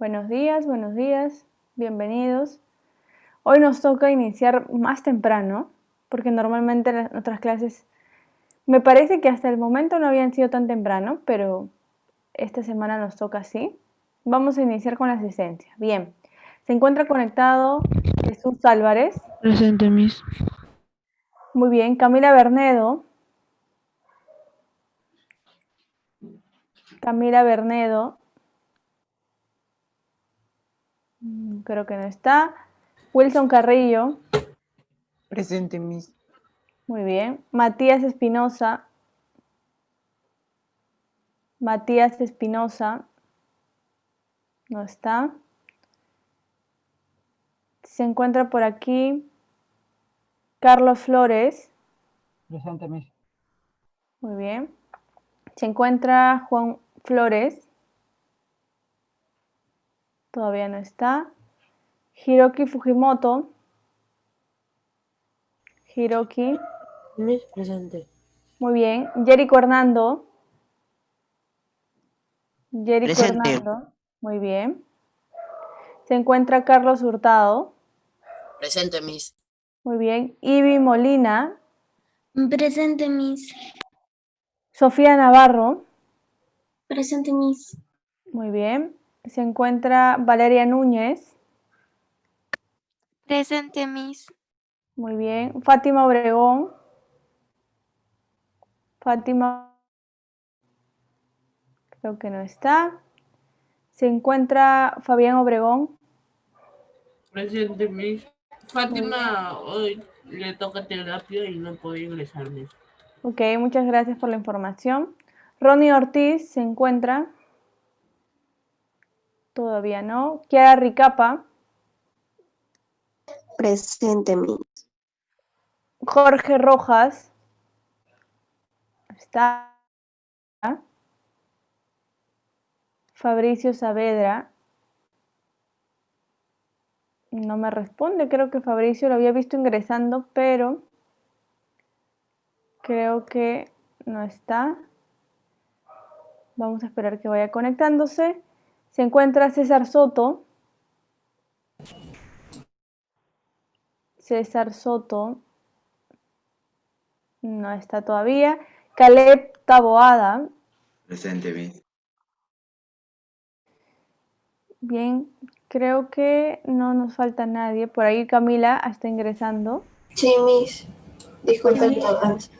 Buenos días, bienvenidos. Hoy nos toca iniciar más temprano, porque normalmente las otras clases me parece que hasta el momento no habían sido tan temprano, pero esta semana nos toca así. Vamos a iniciar con la asistencia. Bien, se encuentra conectado Jesús Álvarez. Presente, Miss. Muy bien, Camila Bernedo. Camila Bernedo. Creo que no está. Wilson Carrillo. Presente, Miss. Muy bien. Matías Espinosa. Matías Espinosa. No está. Se encuentra por aquí Carlos Flores. Presente, Miss. Muy bien. Se encuentra Juan Flores. Todavía no está. Hiroki Fujimoto. Hiroki. Miss, presente. Muy bien. Jerico Hernando. Jerico Presente. Hernando. Muy bien. Se encuentra Carlos Hurtado. Presente, Miss. Muy bien. Ivy Molina. Presente, Miss. Sofía Navarro. Presente, Miss. Muy bien. Se encuentra Valeria Núñez. Presente, Miss. Muy bien. Fátima Obregón. Fátima, creo que no está. Se encuentra Fabián Obregón. Presente, Miss. Fátima hoy le toca terapia y no puede ingresar, Miss. Ok, muchas gracias por la información. Ronnie Ortiz se encuentra. Todavía no. Kiara Ricapa. Presente, Miss. Jorge Rojas. Está. Fabricio Saavedra. No me responde. Creo que Fabricio lo había visto ingresando, pero creo que no está. Vamos a esperar que vaya conectándose. Se encuentra César Soto. César Soto no está todavía. Caleb Taboada. Presente, Miss. Bien, creo que no nos falta nadie. Por ahí Camila está ingresando. Sí, Miss. Disculpe la tardanza.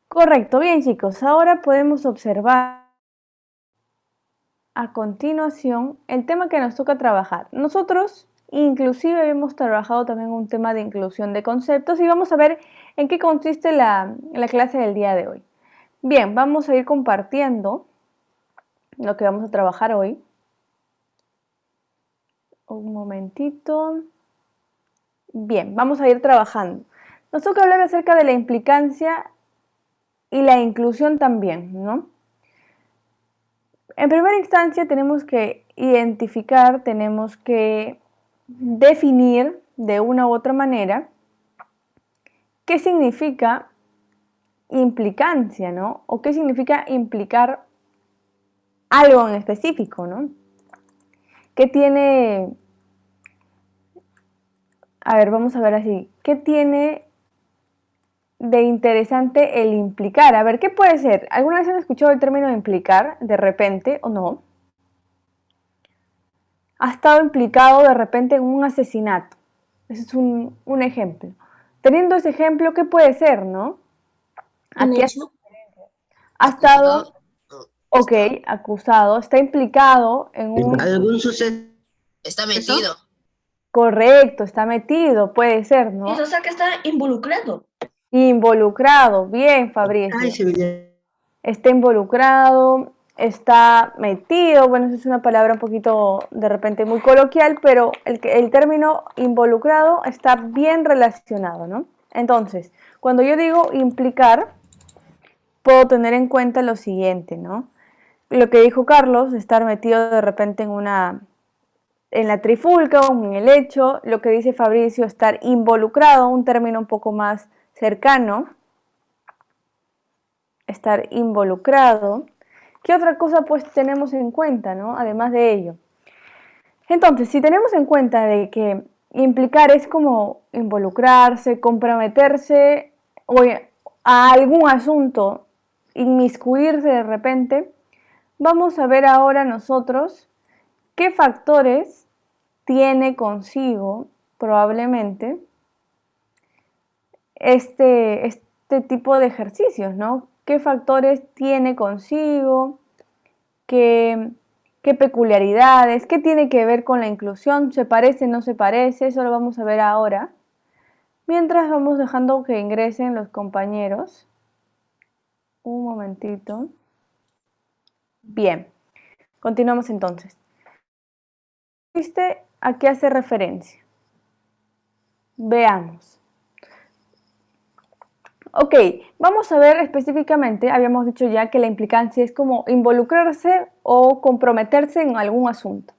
Correcto, bien chicos. Ahora podemos observar a continuación el tema que nos toca trabajar. Nosotros inclusive hemos trabajado también un tema de inclusión de conceptos y vamos a ver en qué consiste la clase del día de hoy. Bien, vamos a ir compartiendo lo que vamos a trabajar hoy. Un momentito. Bien, vamos a ir trabajando. Nos toca hablar acerca de la implicancia y la inclusión también, ¿no? En primera instancia tenemos que identificar, tenemos que definir de una u otra manera qué significa implicancia, ¿no? O qué significa implicar algo en específico, ¿no? ¿Qué tiene? A ver, vamos a ver así. ¿Qué tiene de interesante el implicar? A ver, ¿qué puede ser? ¿Alguna vez han escuchado el término implicar de repente o no? Ha estado implicado de repente en un asesinato. Ese es un ejemplo. Teniendo ese ejemplo, ¿qué puede ser, no? Aquí ha estado, ok, acusado, está implicado en un... ¿Algún suceso? Está metido. Correcto, está metido, puede ser, ¿no? Eso, o sea que está involucrado. Involucrado, bien, Fabricio. Ay, se Está involucrado, está metido, bueno, esa es una palabra un poquito de repente muy coloquial, pero el término involucrado está bien relacionado, ¿no? Entonces, cuando yo digo implicar, puedo tener en cuenta lo siguiente, ¿no? Lo que dijo Carlos, estar metido de repente en la trifulca o en el hecho, lo que dice Fabricio, estar involucrado, un término un poco más cercano, estar involucrado. ¿Qué otra cosa pues tenemos en cuenta, ¿no? Además de ello. Entonces, si tenemos en cuenta de que implicar es como involucrarse, comprometerse a algún asunto, inmiscuirse de repente, vamos a ver ahora nosotros qué factores tiene consigo probablemente este tipo de ejercicios, ¿no? ¿Qué factores tiene consigo? ¿Qué peculiaridades? ¿Qué tiene que ver con la inclusión? ¿Se parece, no se parece? Eso lo vamos a ver ahora. Mientras vamos dejando que ingresen los compañeros. Un momentito. Bien, continuamos entonces. ¿Viste a qué hace referencia? Veamos. Ok, vamos a ver específicamente, habíamos dicho ya que la implicancia es como involucrarse o comprometerse en algún asunto,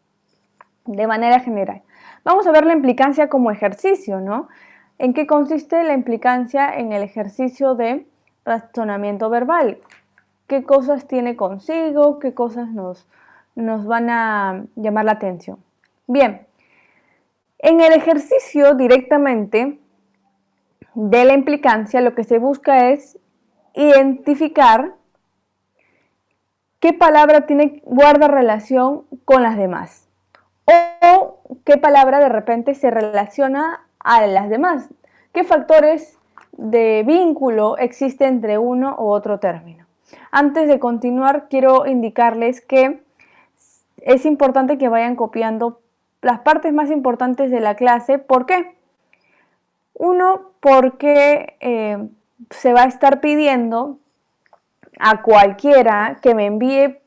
de manera general. Vamos a ver la implicancia como ejercicio, ¿no? ¿En qué consiste la implicancia en el ejercicio de razonamiento verbal? ¿Qué cosas tiene consigo? ¿Qué cosas nos van a llamar la atención? Bien, en el ejercicio directamente de la implicancia, lo que se busca es identificar qué palabra guarda relación con las demás o qué palabra de repente se relaciona a las demás. ¿Qué factores de vínculo existe entre uno u otro término? Antes de continuar, quiero indicarles que es importante que vayan copiando las partes más importantes de la clase. ¿Por qué? Uno, porque se va a estar pidiendo a cualquiera que me envíe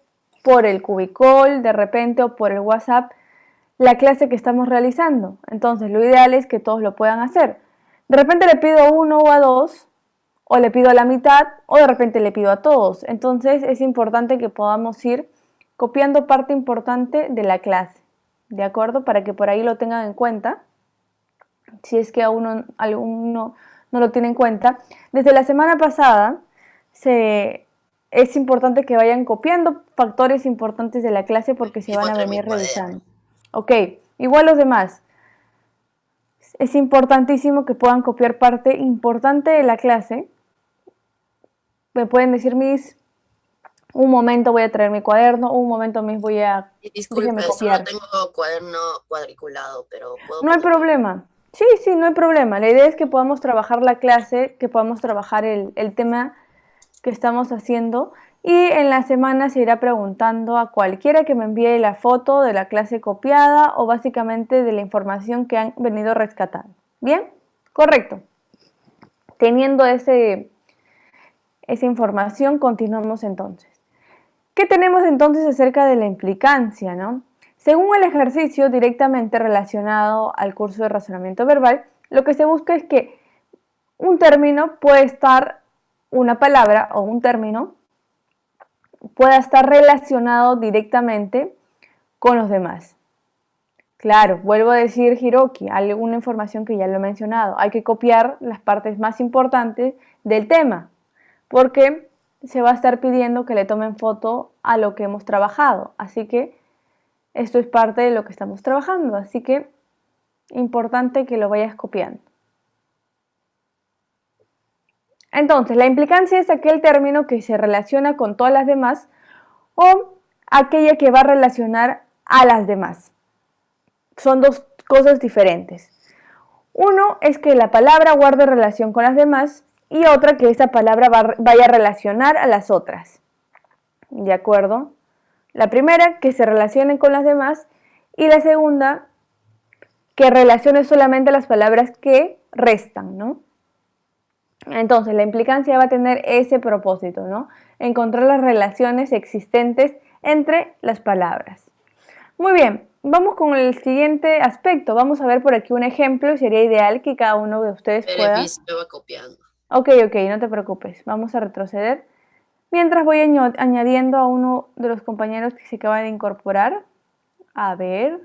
por el Cubicall de repente o por el WhatsApp la clase que estamos realizando. Entonces, lo ideal es que todos lo puedan hacer. De repente le pido a uno o a dos, o le pido a la mitad, o de repente le pido a todos. Entonces, es importante que podamos ir copiando parte importante de la clase, ¿de acuerdo? Para que por ahí lo tengan en cuenta. Si es que alguno no lo tiene en cuenta. Desde la semana pasada es importante que vayan copiando factores importantes de la clase porque se van a venir revisando. Ok, igual los demás. Es importantísimo que puedan copiar parte importante de la clase. Me pueden decir, Miss, un momento voy a traer mi cuaderno, un momento, Miss, Disculpe, déjeme solo copiar. tengo cuaderno cuadriculado, pero puedo No hay poner- problema. Sí, no hay problema. La idea es que podamos trabajar la clase, que podamos trabajar el tema que estamos haciendo y en la semana se irá preguntando a cualquiera que me envíe la foto de la clase copiada o básicamente de la información que han venido rescatando. ¿Bien? Correcto. Teniendo esa información, continuamos entonces. ¿Qué tenemos entonces acerca de la implicancia, no? Según el ejercicio directamente relacionado al curso de razonamiento verbal, lo que se busca es que un término puede estar, una palabra o un término pueda estar relacionado directamente con los demás. Claro, vuelvo a decir Hiroki, alguna información que ya lo he mencionado. Hay que copiar las partes más importantes del tema, porque se va a estar pidiendo que le tomen foto a lo que hemos trabajado. Así que esto es parte de lo que estamos trabajando. Así que importante que lo vayas copiando. Entonces, la implicancia es aquel término que se relaciona con todas las demás o aquella que va a relacionar a las demás. Son dos cosas diferentes. Uno es que la palabra guarde relación con las demás y otra que esa palabra vaya a relacionar a las otras. ¿De acuerdo? La primera, que se relacionen con las demás y la segunda, que relacione solamente las palabras que restan, ¿no? Entonces, la implicancia va a tener ese propósito, ¿no? Encontrar las relaciones existentes entre las palabras. Muy bien, vamos con el siguiente aspecto. Vamos a ver por aquí un ejemplo y sería ideal que cada uno de ustedes pueda... Miss, me va copiando. Ok, no te preocupes. Vamos a retroceder. Mientras voy añadiendo a uno de los compañeros que se acaba de incorporar. A ver...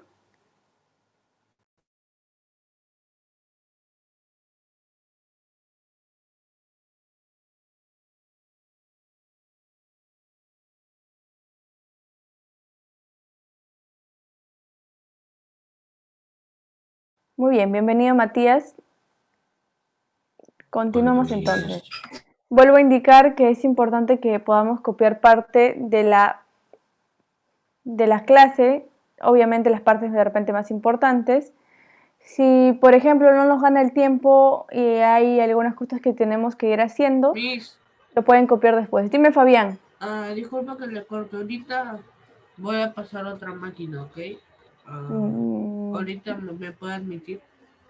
Muy bien, bienvenido Matías. Continuamos entonces. Vuelvo a indicar que es importante que podamos copiar parte de la clase, obviamente las partes de repente más importantes. Si, por ejemplo, no nos gana el tiempo y hay algunas cosas que tenemos que ir haciendo, Miss, lo pueden copiar después. Dime, Fabián. disculpa que le corto. Ahorita voy a pasar a otra máquina, ¿ok? Ahorita me puede admitir.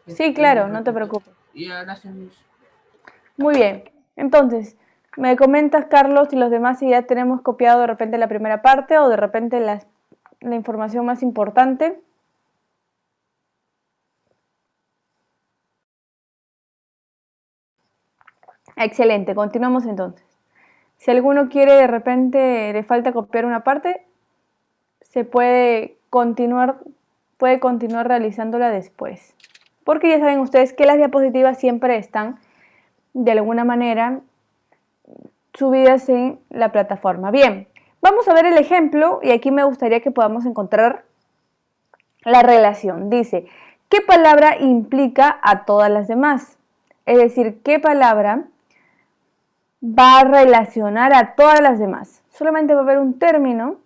Sí, claro, no te preocupes. Y ahora hacemos. Muy bien. Entonces, me comentas, Carlos, y los demás si ya tenemos copiado de repente la primera parte o de repente la información más importante. Excelente, continuamos entonces. Si alguno quiere de repente le falta copiar una parte, se puede continuar realizándola después. Porque ya saben ustedes que las diapositivas siempre están de alguna manera subidas en la plataforma. Bien, vamos a ver el ejemplo y aquí me gustaría que podamos encontrar la relación. Dice, ¿qué palabra implica a todas las demás? Es decir, ¿qué palabra va a relacionar a todas las demás? Solamente va a haber un término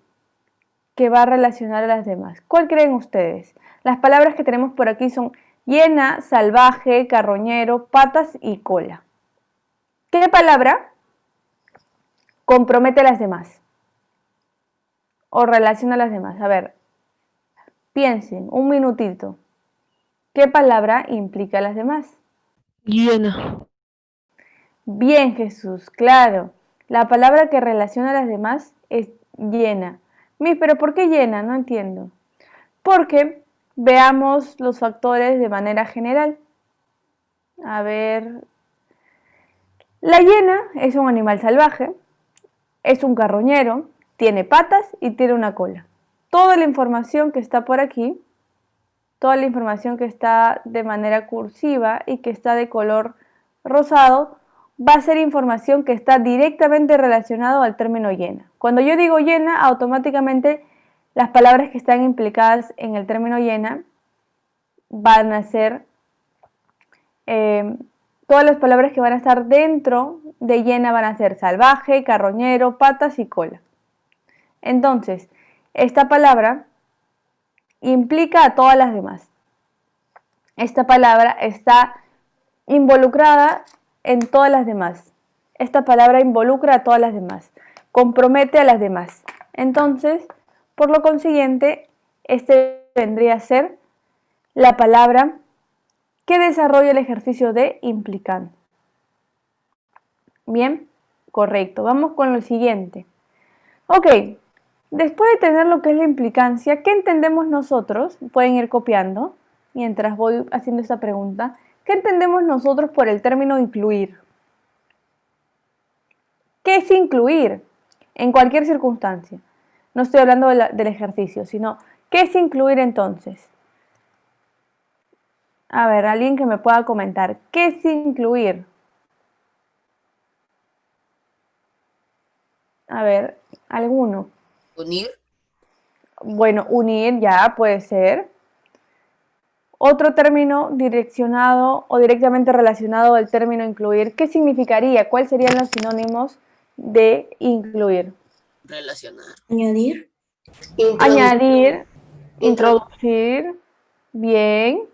que va a relacionar a las demás. ¿Cuál creen ustedes? Las palabras que tenemos por aquí son hiena, salvaje, carroñero, patas y cola. ¿Qué palabra compromete a las demás? O relaciona a las demás. A ver, piensen un minutito. ¿Qué palabra implica a las demás? Hiena. Bien, Jesús, claro. La palabra que relaciona a las demás es llena. Pero ¿por qué llena? No entiendo. Porque veamos los factores de manera general. A ver. La hiena es un animal salvaje, es un carroñero, tiene patas y tiene una cola. Toda la información que está por aquí, toda la información que está de manera cursiva y que está de color rosado, va a ser información que está directamente relacionado al término hiena. Cuando yo digo hiena, automáticamente las palabras que están implicadas en el término hiena van a ser, todas las palabras que van a estar dentro de hiena van a ser salvaje, carroñero, patas y cola. Entonces, esta palabra implica a todas las demás. Esta palabra está involucrada en todas las demás. Esta palabra involucra a todas las demás, compromete a las demás. Entonces, por lo consiguiente, este vendría a ser la palabra que desarrolla el ejercicio de implicando. Bien, correcto. Vamos con lo siguiente. Ok, después de tener lo que es la implicancia, ¿qué entendemos nosotros? Pueden ir copiando mientras voy haciendo esta pregunta. ¿Qué entendemos nosotros por el término incluir? ¿Qué es incluir? En cualquier circunstancia. No estoy hablando del ejercicio, sino ¿qué es incluir entonces? A ver, alguien que me pueda comentar. ¿Qué es incluir? A ver, ¿alguno? Unir. Bueno, unir ya puede ser. Otro término direccionado o directamente relacionado al término incluir, ¿qué significaría? ¿Cuáles serían los sinónimos de incluir? Relacionar. Añadir. Añadir, introducir, bien.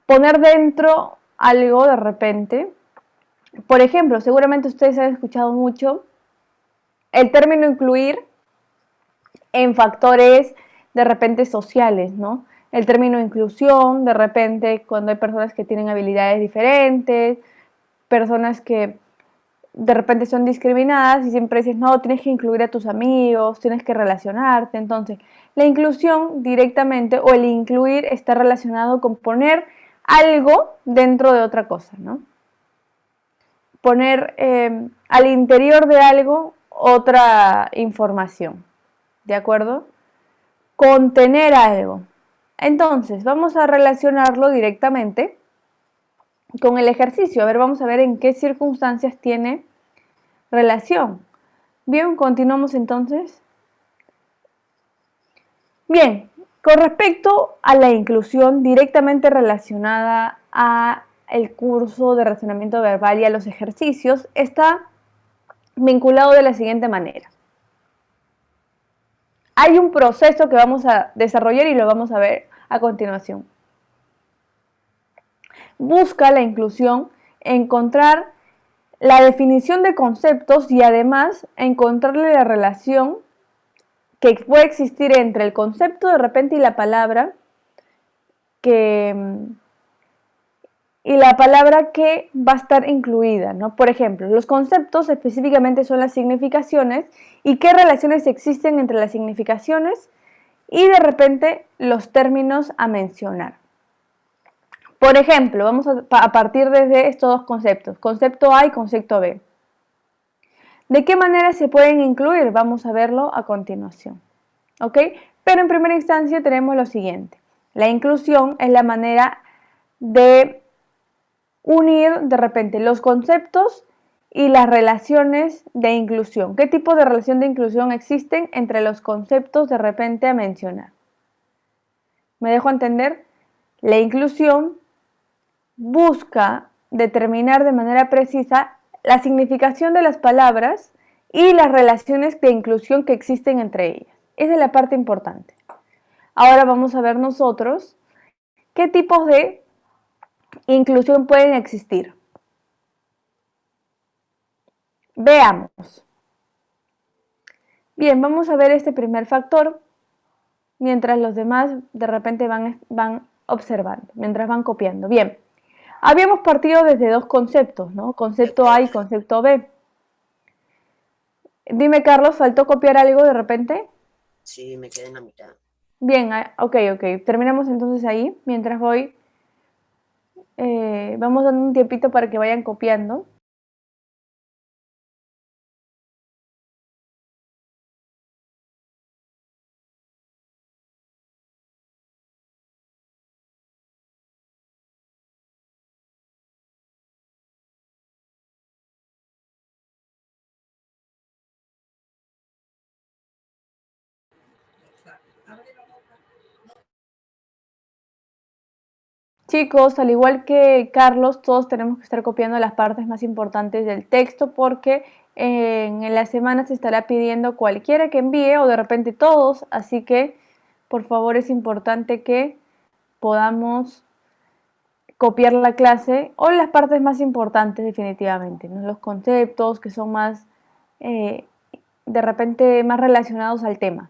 Poner dentro algo de repente. Por ejemplo, seguramente ustedes han escuchado mucho el término incluir en factores de repente sociales, ¿no? El término inclusión, de repente cuando hay personas que tienen habilidades diferentes, personas que de repente son discriminadas y siempre dices, no, tienes que incluir a tus amigos, tienes que relacionarte. Entonces, la inclusión directamente o el incluir está relacionado con poner algo dentro de otra cosa, ¿no? Poner al interior de algo otra información, ¿de acuerdo? Contener algo. Entonces, vamos a relacionarlo directamente con el ejercicio. A ver, vamos a ver en qué circunstancias tiene relación. Bien, continuamos entonces. Bien, Con respecto a la inclusión directamente relacionada a el curso de razonamiento verbal y a los ejercicios, está vinculado de la siguiente manera. Hay un proceso que vamos a desarrollar y lo vamos a ver a continuación. Busca la inclusión encontrar la definición de conceptos y además encontrarle la relación que puede existir entre el concepto de repente y la palabra que va a estar incluida, ¿no? Por ejemplo, los conceptos específicamente son las significaciones y qué relaciones existen entre las significaciones y de repente los términos a mencionar. Por ejemplo, vamos a partir desde estos dos conceptos, concepto A y concepto B. ¿De qué manera se pueden incluir? Vamos a verlo a continuación. ¿Ok? Pero en primera instancia tenemos lo siguiente. La inclusión es la manera de unir de repente los conceptos y las relaciones de inclusión. ¿Qué tipo de relación de inclusión existen entre los conceptos de repente a mencionar? ¿Me dejo entender? La inclusión busca determinar de manera precisa la significación de las palabras y las relaciones de inclusión que existen entre ellas. Esa es la parte importante. Ahora vamos a ver nosotros qué tipos de inclusión pueden existir. Veamos. Bien, vamos a ver este primer factor mientras los demás de repente van observando, mientras van copiando. Bien. Habíamos partido desde dos conceptos, ¿no? Concepto A y concepto B. Dime, Carlos, ¿faltó copiar algo de repente? Sí, me quedé en la mitad. Bien, ok. Terminamos entonces ahí, mientras voy. Vamos dando un tiempito para que vayan copiando. Chicos, al igual que Carlos, todos tenemos que estar copiando las partes más importantes del texto porque en la semana se estará pidiendo cualquiera que envíe o de repente todos, así que por favor es importante que podamos copiar la clase o las partes más importantes definitivamente, ¿no? Los conceptos que son más, de repente, más relacionados al tema.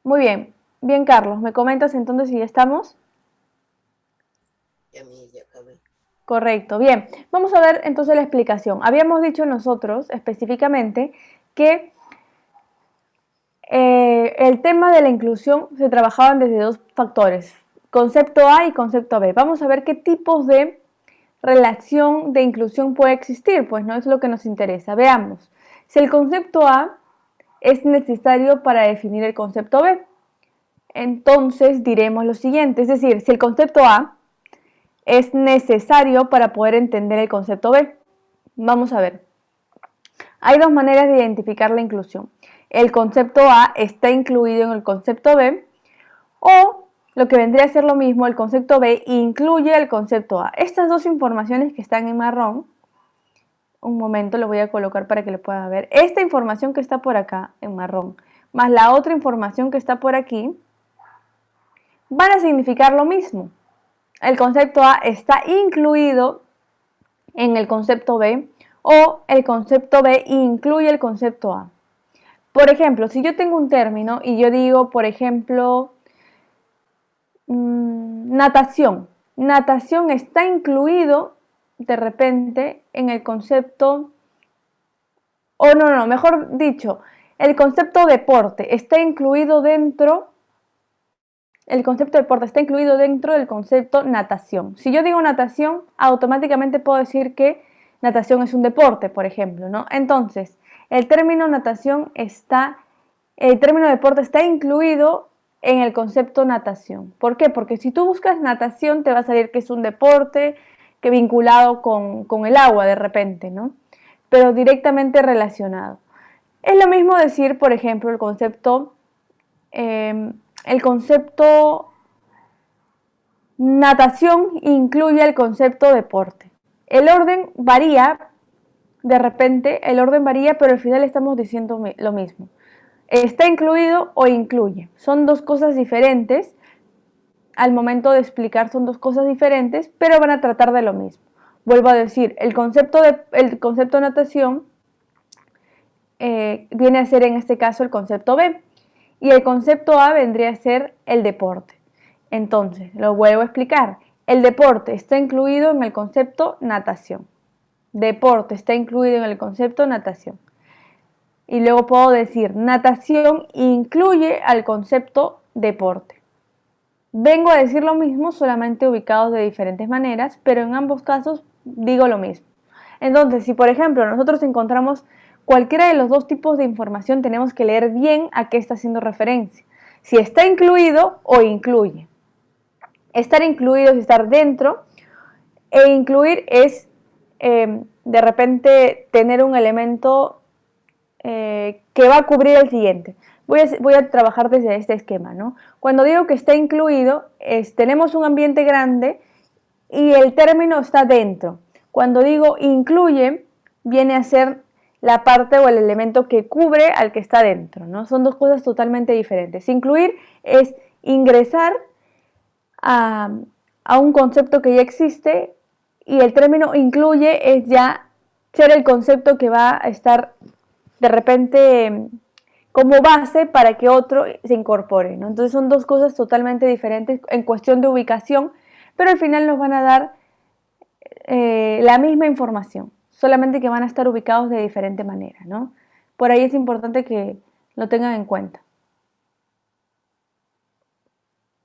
Muy bien. Bien, Carlos, ¿me comentas entonces si ya estamos? Ya acabé. Correcto, bien. Vamos a ver entonces la explicación. Habíamos dicho nosotros específicamente que el tema de la inclusión se trabajaban desde dos factores, concepto A y concepto B. Vamos a ver qué tipos de relación de inclusión puede existir, pues no es lo que nos interesa. Veamos, si el concepto A es necesario para definir el concepto B, entonces diremos lo siguiente, es decir, si el concepto A es necesario para poder entender el concepto B. Vamos a ver. Hay dos maneras de identificar la inclusión. El concepto A está incluido en el concepto B o lo que vendría a ser lo mismo, el concepto B incluye el concepto A. Estas dos informaciones que están en marrón, un momento lo voy a colocar para que lo pueda ver. Esta información que está por acá en marrón, más la otra información que está por aquí, van a significar lo mismo. El concepto A está incluido en el concepto B o el concepto B incluye el concepto A. Por ejemplo, si yo tengo un término y yo digo, por ejemplo, natación. Natación está incluido de repente en el concepto, o no, mejor dicho, el concepto deporte está incluido dentro, el concepto deporte está incluido dentro del concepto natación. Si yo digo natación, automáticamente puedo decir que natación es un deporte, por ejemplo, ¿no? Entonces, el término deporte está incluido en el concepto natación. ¿Por qué? Porque si tú buscas natación te va a salir que es un deporte que vinculado con el agua de repente, ¿no? pero directamente relacionado. Es lo mismo decir, por ejemplo, el concepto natación incluye el concepto deporte. El orden varía, de repente, el orden varía, pero al final estamos diciendo lo mismo. Está incluido o incluye. Son dos cosas diferentes. Al momento de explicar son dos cosas diferentes, pero van a tratar de lo mismo. Vuelvo a decir, el concepto natación viene a ser en este caso el concepto B y el concepto A vendría a ser el deporte. Entonces, lo vuelvo a explicar. El deporte está incluido en el concepto natación. Deporte está incluido en el concepto natación. Y luego puedo decir, natación incluye al concepto deporte. Vengo a decir lo mismo, solamente ubicados de diferentes maneras, pero en ambos casos digo lo mismo. Entonces, si por ejemplo nosotros encontramos cualquiera de los dos tipos de información, tenemos que leer bien a qué está haciendo referencia. Si está incluido o incluye. Estar incluido es estar dentro, e incluir es de repente tener un elemento que va a cubrir el siguiente. Voy a trabajar desde este esquema, ¿no? Cuando digo que está incluido, tenemos un ambiente grande y el término está dentro. Cuando digo incluye, viene a ser la parte o el elemento que cubre al que está dentro, ¿no? Son dos cosas totalmente diferentes. Incluir es ingresar a un concepto que ya existe y el término incluye es ya ser el concepto que va a estar de repente como base para que otro se incorpore, ¿no? Entonces son dos cosas totalmente diferentes en cuestión de ubicación, pero al final nos van a dar la misma información, solamente que van a estar ubicados de diferente manera, ¿no? Por ahí es importante que lo tengan en cuenta.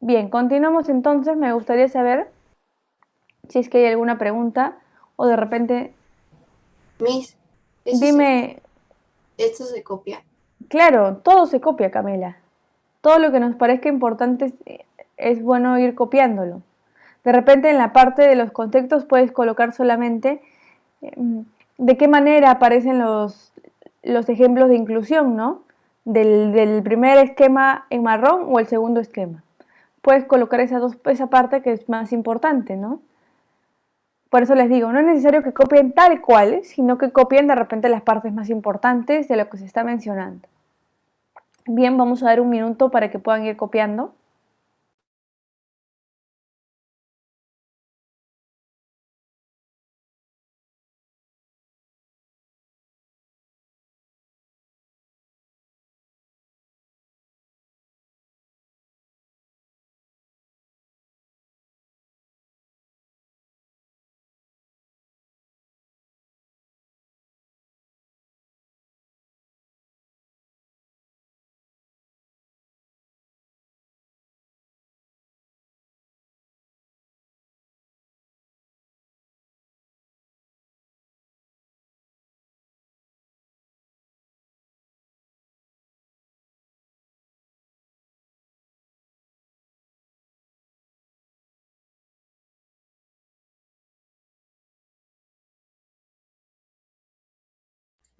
Bien, continuamos entonces. Me gustaría saber si es que hay alguna pregunta o de repente... Miss, Dime... esto se copia. Claro, todo se copia, Camila. Todo lo que nos parezca importante es bueno ir copiándolo. De repente en la parte de los contextos puedes colocar solamente de qué manera aparecen los ejemplos de inclusión, ¿no? Del primer esquema en marrón o el segundo esquema. Puedes colocar esa parte que es más importante, ¿no? Por eso les digo, no es necesario que copien tal cual, sino que copien de repente las partes más importantes de lo que se está mencionando. Bien, vamos a dar un minuto para que puedan ir copiando.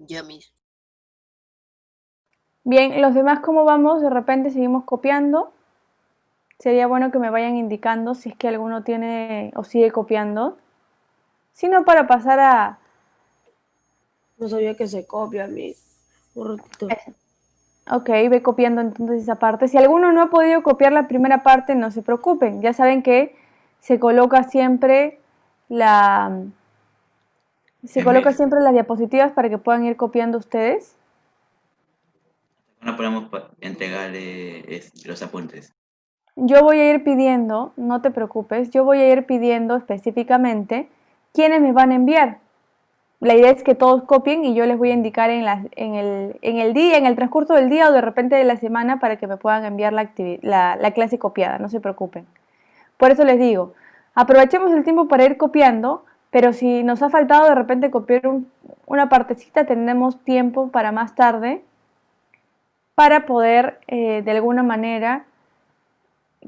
Ya, Miss. Bien, los demás, ¿cómo vamos? De repente seguimos copiando. Sería bueno que me vayan indicando si es que alguno tiene o sigue copiando. Si no, para pasar a... No sabía que se copia, Miss. Un ratito. Ok, ve copiando entonces esa parte. Si alguno no ha podido copiar la primera parte, no se preocupen. Ya saben que se coloca siempre las diapositivas para que puedan ir copiando ustedes. No podemos entregar los apuntes. Yo voy a ir pidiendo, no te preocupes, yo voy a ir pidiendo específicamente quiénes me van a enviar. La idea es que todos copien y yo les voy a indicar en el día, en el transcurso del día o de repente de la semana para que me puedan enviar la clase copiada, no se preocupen. Por eso les digo, aprovechemos el tiempo para ir copiando, pero si nos ha faltado de repente copiar una partecita, tendremos tiempo para más tarde para poder de alguna manera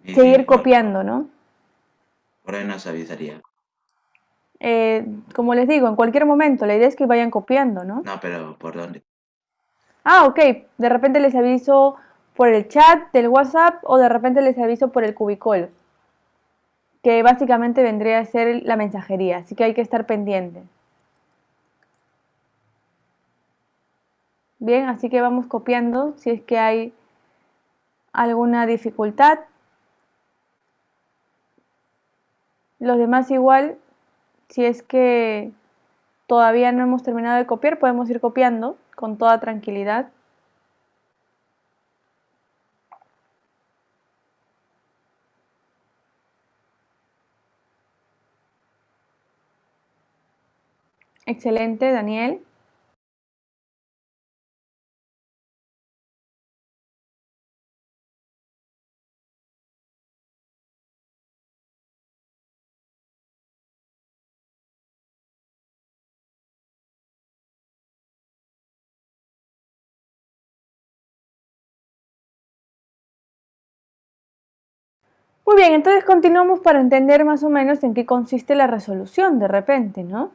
seguir copiando, ¿no? Por ahí nos avisaría. como les digo, en cualquier momento, la idea es que vayan copiando, ¿no? No, pero ¿por dónde? Ah, ok, de repente les aviso por el chat del WhatsApp o de repente les aviso por el Cubicall, que básicamente vendría a ser la mensajería, así que hay que estar pendiente. Bien, así que vamos copiando si es que hay alguna dificultad. Los demás igual, si es que todavía no hemos terminado de copiar, podemos ir copiando con toda tranquilidad. Excelente, Daniel. Muy bien, entonces continuamos para entender más o menos en qué consiste la resolución de repente, ¿no?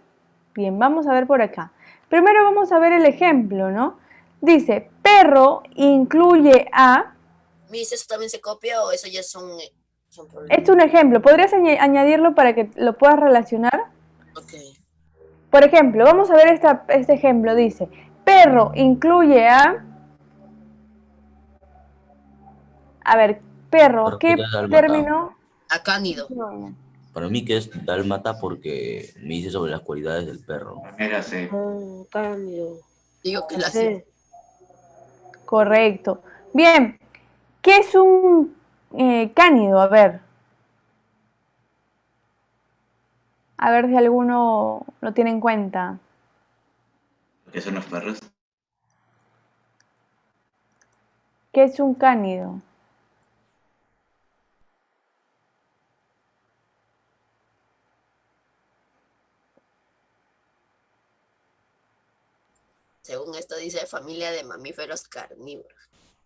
Bien, vamos a ver por acá. Primero vamos a ver el ejemplo, ¿no? Dice, perro incluye a... Miss, ¿eso también se copia o eso ya son problemas? Es un ejemplo, ¿podrías añadirlo para que lo puedas relacionar? Ok. Por ejemplo, vamos a ver este ejemplo, dice, perro incluye a... A ver, perro, ¿Por qué ¿qué dálmata? término? A Cánido. Para mí que es dálmata porque me dice sobre las cualidades del perro. Mira, sí. Cambio. Digo que La la C. Correcto. Bien, ¿qué es un cánido? A ver si alguno lo tiene en cuenta. ¿Qué son los perros? ¿Qué es un cánido? Según esto dice familia de mamíferos carnívoros.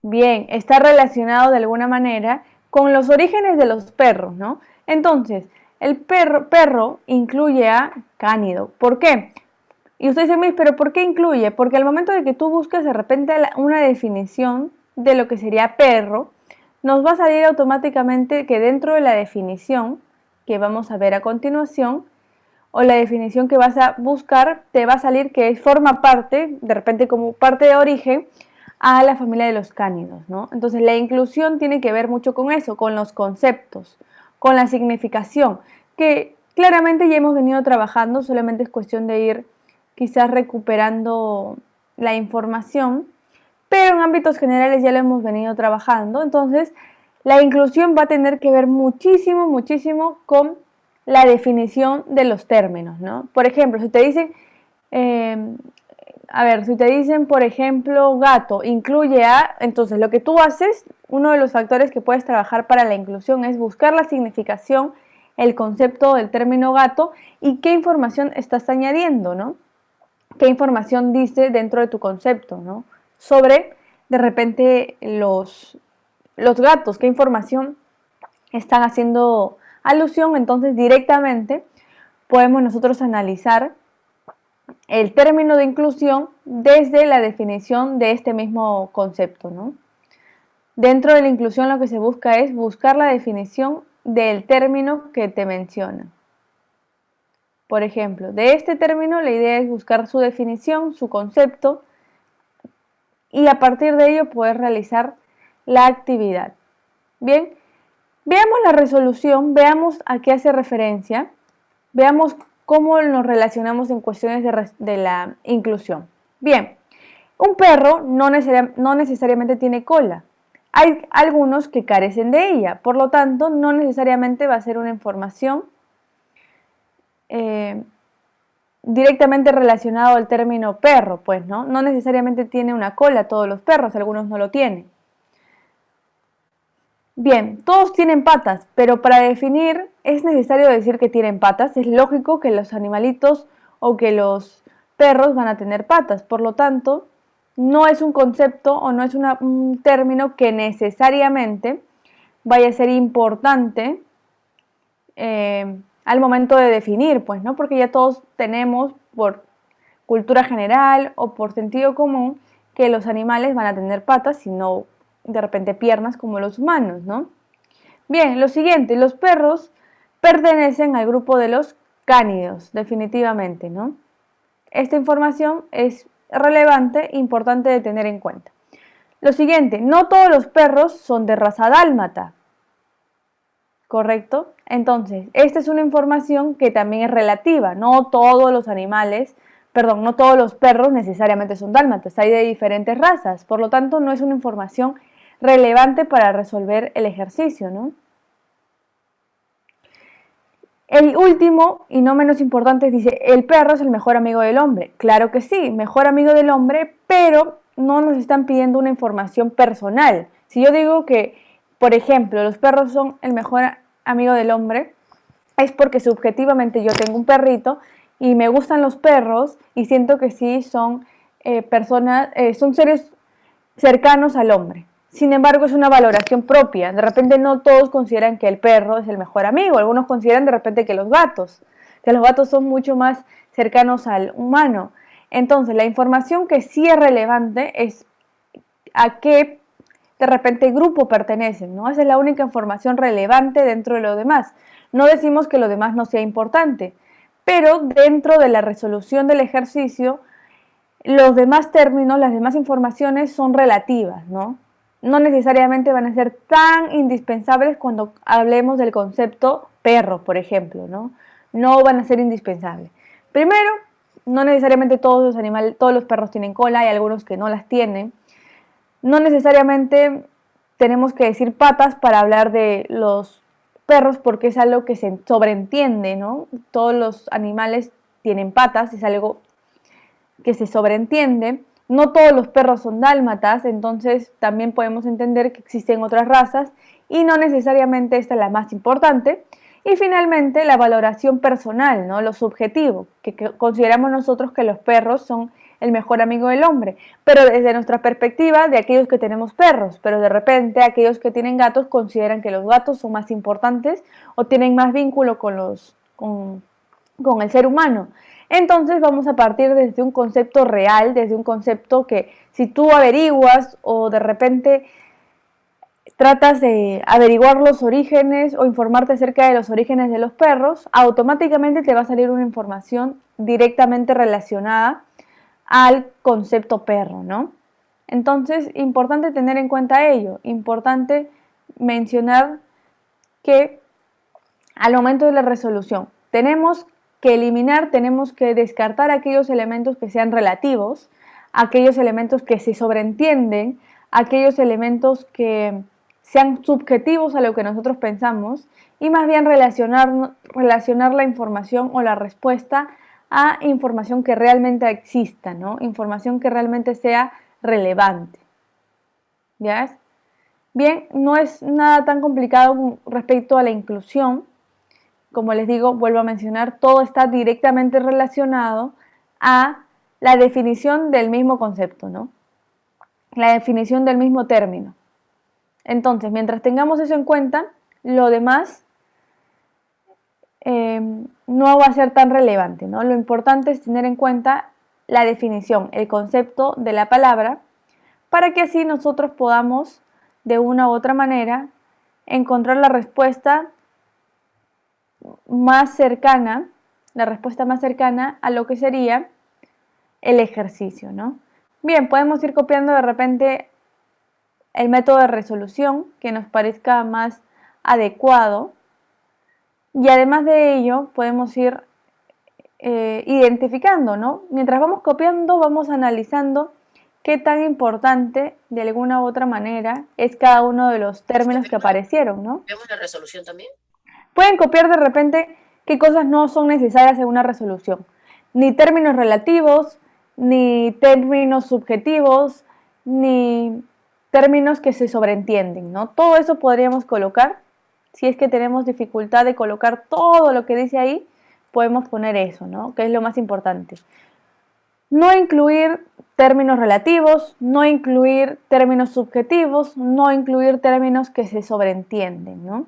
Bien, está relacionado de alguna manera con los orígenes de los perros, ¿no? Entonces, el perro incluye a cánido. ¿Por qué? Y usted dice, Miss, ¿pero por qué incluye? Porque al momento de que tú busques de repente una definición de lo que sería perro, nos va a salir automáticamente que dentro de la definición que vamos a ver a continuación, o la definición que vas a buscar, te va a salir que forma parte, de repente como parte de origen, a la familia de los cánidos, ¿no? Entonces la inclusión tiene que ver mucho con eso, con los conceptos, con la significación, que claramente ya hemos venido trabajando, solamente es cuestión de ir quizás recuperando la información, pero en ámbitos generales ya lo hemos venido trabajando, entonces la inclusión va a tener que ver muchísimo, muchísimo con la definición de los términos, ¿no? Por ejemplo, si te dicen, si te dicen, por ejemplo, gato, incluye a, entonces lo que tú haces, uno de los factores que puedes trabajar para la inclusión es buscar la significación, el concepto del término gato y qué información estás añadiendo, ¿no? Qué información dice dentro de tu concepto, ¿no? Sobre, de repente, los gatos, qué información están haciendo alusión, entonces directamente podemos nosotros analizar el término de inclusión desde la definición de este mismo concepto, ¿no? Dentro de la inclusión lo que se busca es buscar la definición del término que te menciona. Por ejemplo, de este término la idea es buscar su definición, su concepto y a partir de ello poder realizar la actividad. Bien, veamos la resolución, veamos a qué hace referencia, veamos cómo nos relacionamos en cuestiones de la inclusión. Bien, un perro no necesariamente tiene cola. Hay algunos que carecen de ella, por lo tanto, no necesariamente va a ser una información directamente relacionada al término perro, pues, ¿no? No necesariamente tiene una cola todos los perros, algunos no lo tienen. Bien, todos tienen patas, pero para definir es necesario decir que tienen patas. Es lógico que los animalitos o que los perros van a tener patas. Por lo tanto, no es un concepto o no es un término que necesariamente vaya a ser importante al momento de definir, pues, ¿no? Porque ya todos tenemos por cultura general o por sentido común que los animales van a tener patas y no de repente piernas como los humanos, ¿no? Bien, lo siguiente, los perros pertenecen al grupo de los cánidos, definitivamente, ¿no? Esta información es relevante e importante de tener en cuenta. Lo siguiente, no todos los perros son de raza dálmata, ¿correcto? Entonces, esta es una información que también es relativa, no todos los animales, perdón, no todos los perros necesariamente son dálmatas, hay de diferentes razas, por lo tanto no es una información relevante para resolver el ejercicio, ¿no? El último, y no menos importante, dice, el perro es el mejor amigo del hombre. Claro que sí, mejor amigo del hombre, pero no nos están pidiendo una información personal. Si yo digo que, por ejemplo, los perros son el mejor amigo del hombre, es porque subjetivamente yo tengo un perrito y me gustan los perros y siento que sí son son seres cercanos al hombre. Sin embargo, es una valoración propia. De repente no todos consideran que el perro es el mejor amigo. Algunos consideran de repente que los gatos son mucho más cercanos al humano. Entonces, la información que sí es relevante es a qué de repente grupo pertenecen, ¿no? Esa es la única información relevante dentro de lo demás. No decimos que lo demás no sea importante, pero dentro de la resolución del ejercicio, los demás términos, las demás informaciones son relativas, ¿no? No necesariamente van a ser tan indispensables cuando hablemos del concepto perro, por ejemplo, ¿no? No van a ser indispensables. Primero, no necesariamente todos los perros tienen cola, hay algunos que no las tienen. No necesariamente tenemos que decir patas para hablar de los perros porque es algo que se sobreentiende, ¿no? Todos los animales tienen patas, es algo que se sobreentiende. No todos los perros son dálmatas, entonces también podemos entender que existen otras razas y no necesariamente esta es la más importante. Y finalmente la valoración personal, ¿no? Lo subjetivo, que consideramos nosotros que los perros son el mejor amigo del hombre, pero desde nuestra perspectiva de aquellos que tenemos perros, pero de repente aquellos que tienen gatos consideran que los gatos son más importantes o tienen más vínculo con el ser humano. Entonces vamos a partir desde un concepto real, desde un concepto que si tú averiguas o de repente tratas de averiguar los orígenes o informarte acerca de los orígenes de los perros, automáticamente te va a salir una información directamente relacionada al concepto perro, ¿no? Entonces, importante tener en cuenta ello, importante mencionar que al momento de la resolución tenemos que eliminar, tenemos que descartar aquellos elementos que sean relativos, aquellos elementos que se sobreentienden, aquellos elementos que sean subjetivos a lo que nosotros pensamos y más bien relacionar la información o la respuesta a información que realmente exista, ¿no? Información que realmente sea relevante. ¿Ya? Bien, no es nada tan complicado respecto a la inclusión. Como les digo, vuelvo a mencionar, todo está directamente relacionado a la definición del mismo concepto, ¿no? La definición del mismo término. Entonces, mientras tengamos eso en cuenta, lo demás no va a ser tan relevante, ¿no? Lo importante es tener en cuenta la definición, el concepto de la palabra, para que así nosotros podamos, de una u otra manera, encontrar la respuesta más cercana a lo que sería el ejercicio, ¿no? Bien, podemos ir copiando de repente el método de resolución que nos parezca más adecuado y además de ello podemos ir identificando, ¿no? Mientras vamos copiando vamos analizando qué tan importante de alguna u otra manera es cada uno de los términos que aparecieron, ¿no? ¿Vemos la resolución también? Pueden copiar de repente qué cosas no son necesarias en una resolución. Ni términos relativos, ni términos subjetivos, ni términos que se sobreentienden, ¿no? Todo eso podríamos colocar. Si es que tenemos dificultad de colocar todo lo que dice ahí, podemos poner eso, ¿no? Que es lo más importante. No incluir términos relativos, no incluir términos subjetivos, no incluir términos que se sobreentienden, ¿no?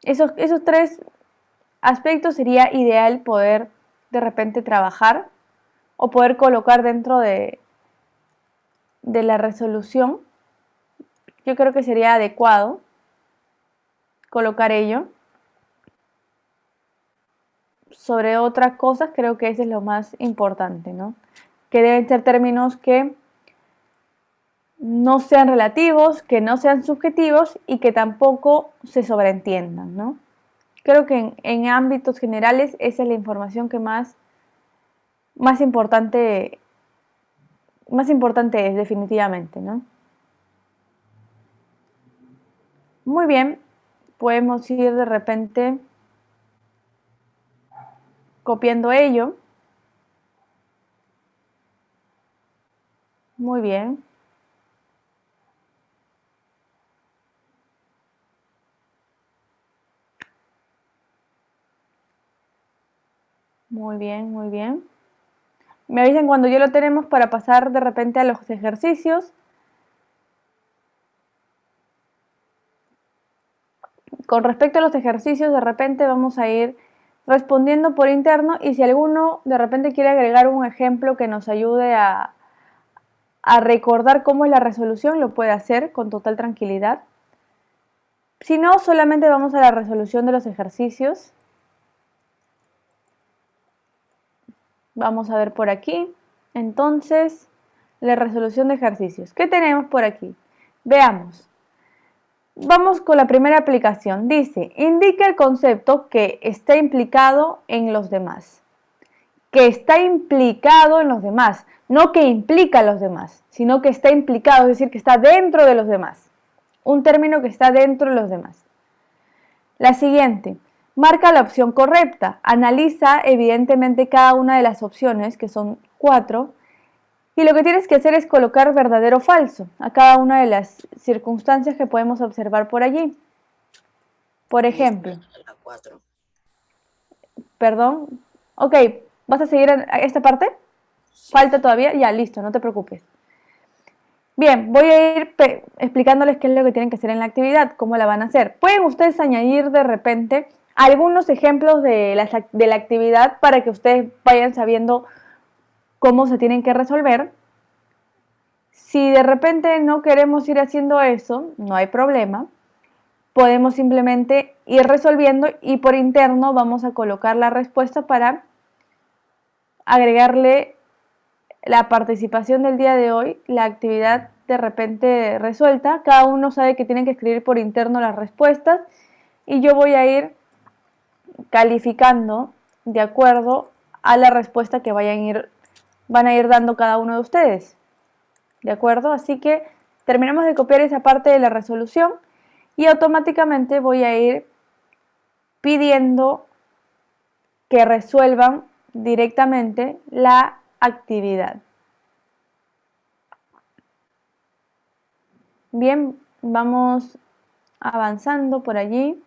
Esos tres aspecto sería ideal poder de repente trabajar o poder colocar dentro de la resolución? Yo creo que sería adecuado colocar ello. Sobre otras cosas, creo que eso es lo más importante, ¿no? Que deben ser términos que no sean relativos, que no sean subjetivos y que tampoco se sobreentiendan, ¿no? Creo que en ámbitos generales esa es la información que más importante es definitivamente, ¿no? Muy bien, podemos ir de repente copiando ello. Muy bien. Muy bien, muy bien. Me avisan cuando ya lo tenemos para pasar de repente a los ejercicios. Con respecto a los ejercicios, de repente vamos a ir respondiendo por interno y si alguno de repente quiere agregar un ejemplo que nos ayude a recordar cómo es la resolución, lo puede hacer con total tranquilidad. Si no, solamente vamos a la resolución de los ejercicios. Vamos a ver por aquí. Entonces, la resolución de ejercicios. ¿Qué tenemos por aquí? Veamos. Vamos con la primera aplicación. Dice, indica el concepto que está implicado en los demás. Que está implicado en los demás. No que implica a los demás, sino que está implicado, es decir, que está dentro de los demás. Un término que está dentro de los demás. La siguiente. Marca la opción correcta. Analiza evidentemente cada una de las opciones, que son 4, y lo que tienes que hacer es colocar verdadero o falso a cada una de las circunstancias que podemos observar por allí. Por ejemplo, La 4. perdón, ok, ¿vas a seguir a esta parte? ¿Falta todavía? Ya, listo, no te preocupes. Bien, voy a ir explicándoles qué es lo que tienen que hacer en la actividad, cómo la van a hacer. Pueden ustedes añadir de repente algunos ejemplos de la actividad para que ustedes vayan sabiendo cómo se tienen que resolver. Si de repente no queremos ir haciendo eso, no hay problema. Podemos simplemente ir resolviendo y por interno vamos a colocar la respuesta para agregarle la participación del día de hoy, la actividad de repente resuelta. Cada uno sabe que tienen que escribir por interno las respuestas y yo voy a ir calificando de acuerdo a la respuesta que van a ir dando cada uno de ustedes. ¿De acuerdo? Así que terminamos de copiar esa parte de la resolución y automáticamente voy a ir pidiendo que resuelvan directamente la actividad. Bien, vamos avanzando por allí.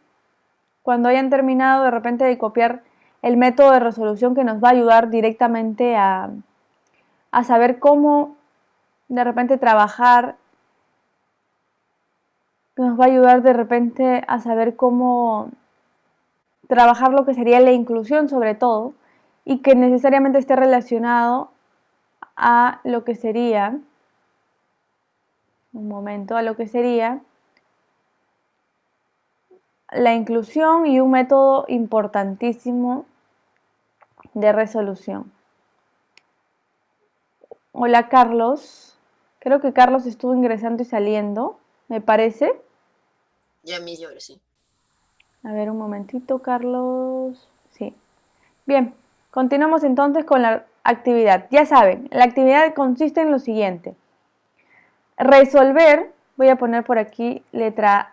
Cuando hayan terminado de repente de copiar el método de resolución que nos va a ayudar directamente a saber cómo de repente trabajar, que nos va a ayudar de repente a saber cómo trabajar lo que sería la inclusión sobre todo y que necesariamente esté relacionado a lo que sería, un momento, a lo que sería la inclusión y un método importantísimo de resolución. Hola Carlos. Creo que Carlos estuvo ingresando y saliendo, me parece. Ya mis llores, sí. A ver, un momentito, Carlos. Sí. Bien, continuamos entonces con la actividad. Ya saben, la actividad consiste en lo siguiente. Resolver, voy a poner por aquí letra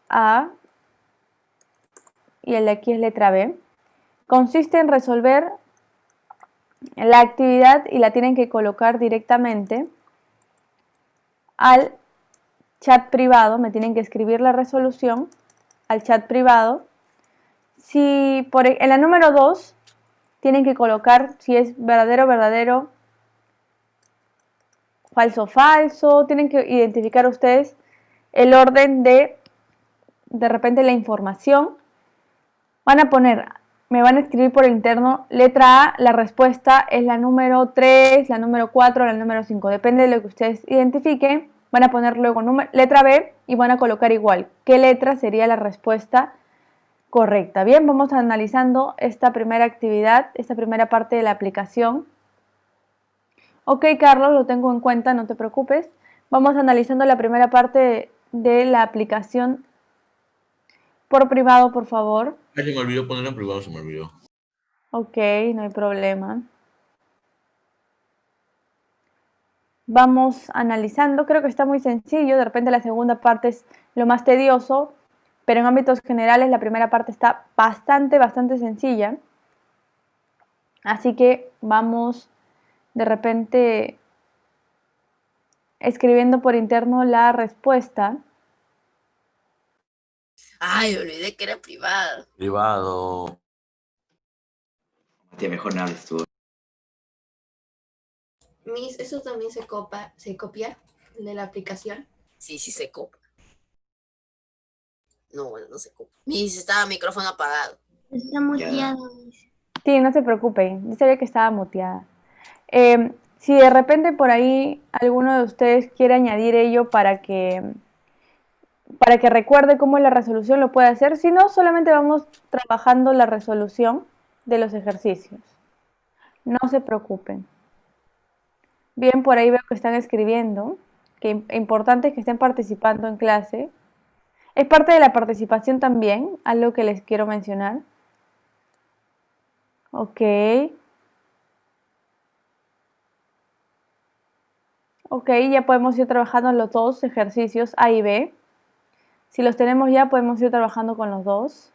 A y el de aquí es letra B. Consiste en resolver la actividad y la tienen que colocar directamente al chat privado, me tienen que escribir la resolución al chat privado. Si en la número 2 tienen que colocar si es verdadero, verdadero, falso, falso, tienen que identificar ustedes el orden de repente la información. Van a poner me van a escribir por interno letra A, la respuesta es la número 3, la número 4, la número 5. Depende de lo que ustedes identifiquen. Van a poner luego letra B y van a colocar igual qué letra sería la respuesta correcta. Bien, vamos analizando esta primera actividad, esta primera parte de la aplicación. Ok, Carlos, lo tengo en cuenta, no te preocupes. Vamos analizando la primera parte de la aplicación por privado, por favor. Ay, se me olvidó ponerlo en privado, se me olvidó. Ok, no hay problema. Vamos analizando, creo que está muy sencillo, de repente la segunda parte es lo más tedioso, pero en ámbitos generales la primera parte está bastante sencilla. Así que vamos de repente escribiendo por interno la respuesta. Ay, olvidé que era privado. Privado. Tía, mejor no hables tú. Miss, ¿eso también se copia de la aplicación? Sí, sí se copia. No, bueno, no se copia. Mis, estaba micrófono apagado. Está muteado, Miss. Sí, no se preocupen, yo sabía que estaba muteada. Si de repente por ahí alguno de ustedes quiere añadir ello para que recuerde cómo la resolución lo puede hacer, si no, solamente vamos trabajando la resolución de los ejercicios. No se preocupen. Bien, por ahí veo que están escribiendo, que importante es que estén participando en clase. Es parte de la participación también, algo que les quiero mencionar. Ok. Ok, ya podemos ir trabajando en los dos ejercicios A y B. Si los tenemos ya, podemos ir trabajando con los dos.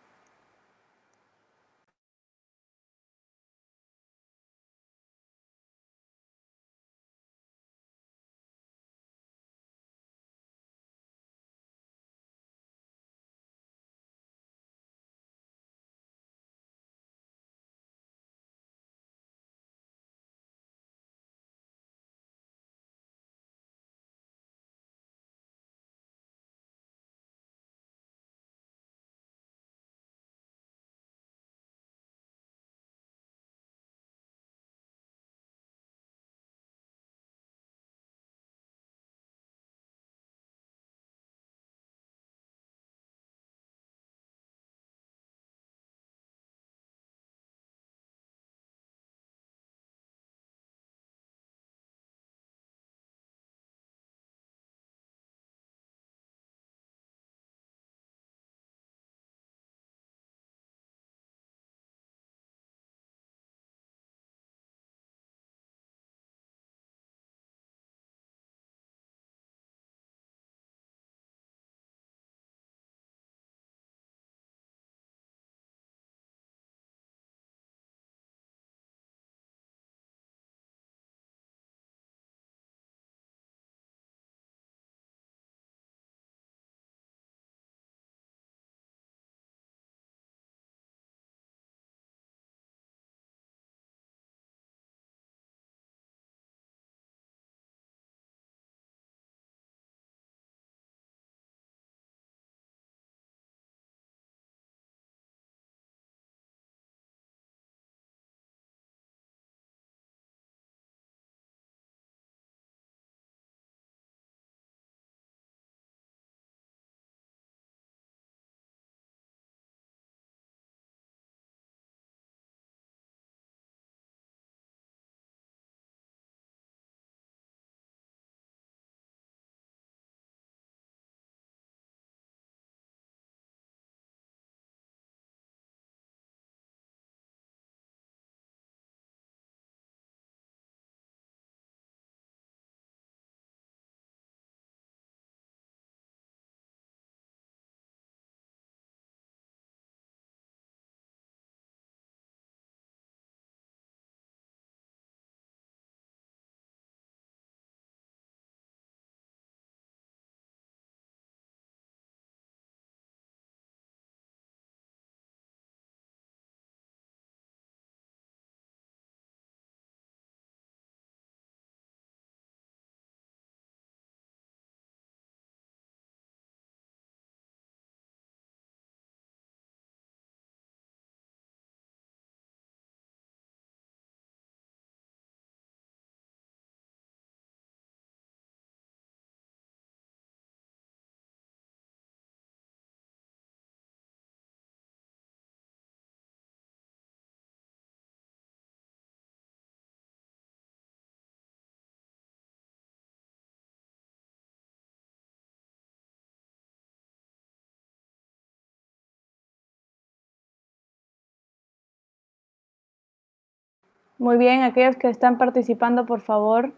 Muy bien, aquellos que están participando, por favor.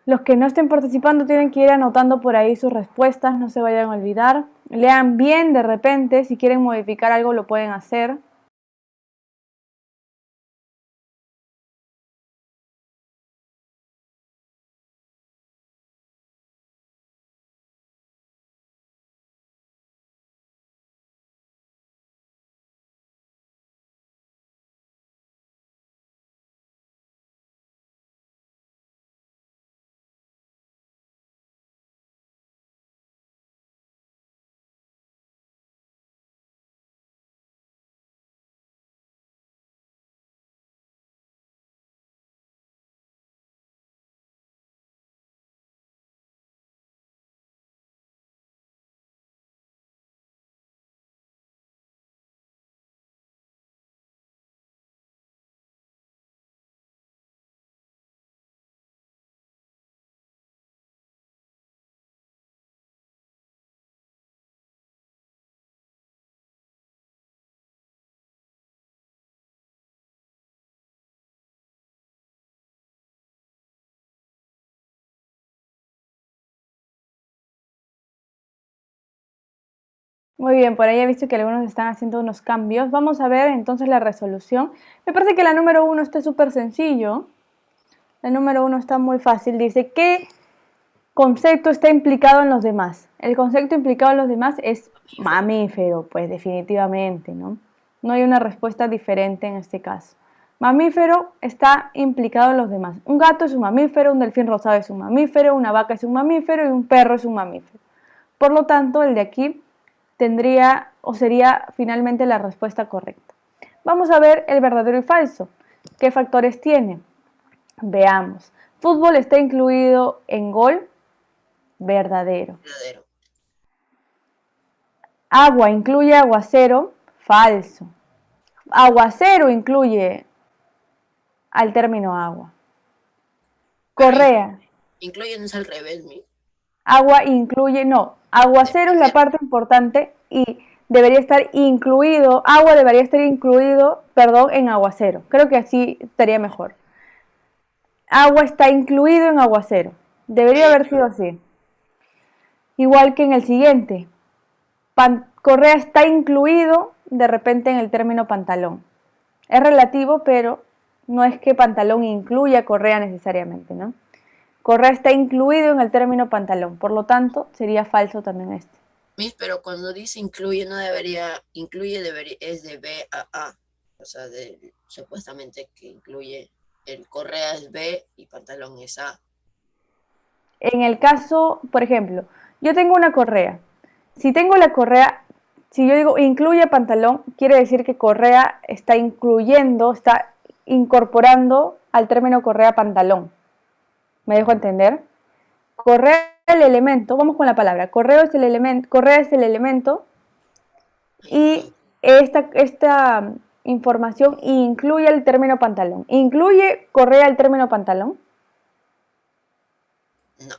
Los que no estén participando tienen que ir anotando por ahí sus respuestas, no se vayan a olvidar. Lean bien de repente, si quieren modificar algo lo pueden hacer. Muy bien, por ahí he visto que algunos están haciendo unos cambios. Vamos a ver entonces la resolución. Me parece que la número 1 está súper sencillo. La número 1 está muy fácil. Dice, ¿qué concepto está implicado en los demás? El concepto implicado en los demás es mamífero, pues definitivamente, ¿no? No hay una respuesta diferente en este caso. Mamífero está implicado en los demás. Un gato es un mamífero, un delfín rosado es un mamífero, una vaca es un mamífero y un perro es un mamífero. Por lo tanto, el de aquí tendría o sería finalmente la respuesta correcta. Vamos a ver el verdadero y falso. ¿Qué factores tiene? Veamos. Fútbol está incluido en gol. Verdadero. Verdadero. Agua incluye aguacero. Falso. Aguacero incluye al término agua. Correa. Incluyen es al revés, Agua incluye, no. Aguacero es la parte importante y debería estar incluido, agua debería estar incluido, perdón, en aguacero. Creo que así estaría mejor. Agua está incluido en aguacero. Debería haber sido así. Igual que en el siguiente. Correa está incluido de repente en el término pantalón. Es relativo, pero no es que pantalón incluya correa necesariamente, ¿no? Correa está incluido en el término pantalón, por lo tanto sería falso también este. Pero cuando dice incluye, no debería, incluye debería, es de B a A. O sea, supuestamente que incluye, el correa es B y pantalón es A. En el caso, por ejemplo, yo tengo una correa. Si tengo la correa, si yo digo incluye pantalón, quiere decir que correa está incluyendo, está incorporando al término correa pantalón. ¿Me dejo entender? Correa es el elemento, vamos con la palabra, correa es el elemento y esta información incluye el término pantalón. ¿Incluye correa el término pantalón? No.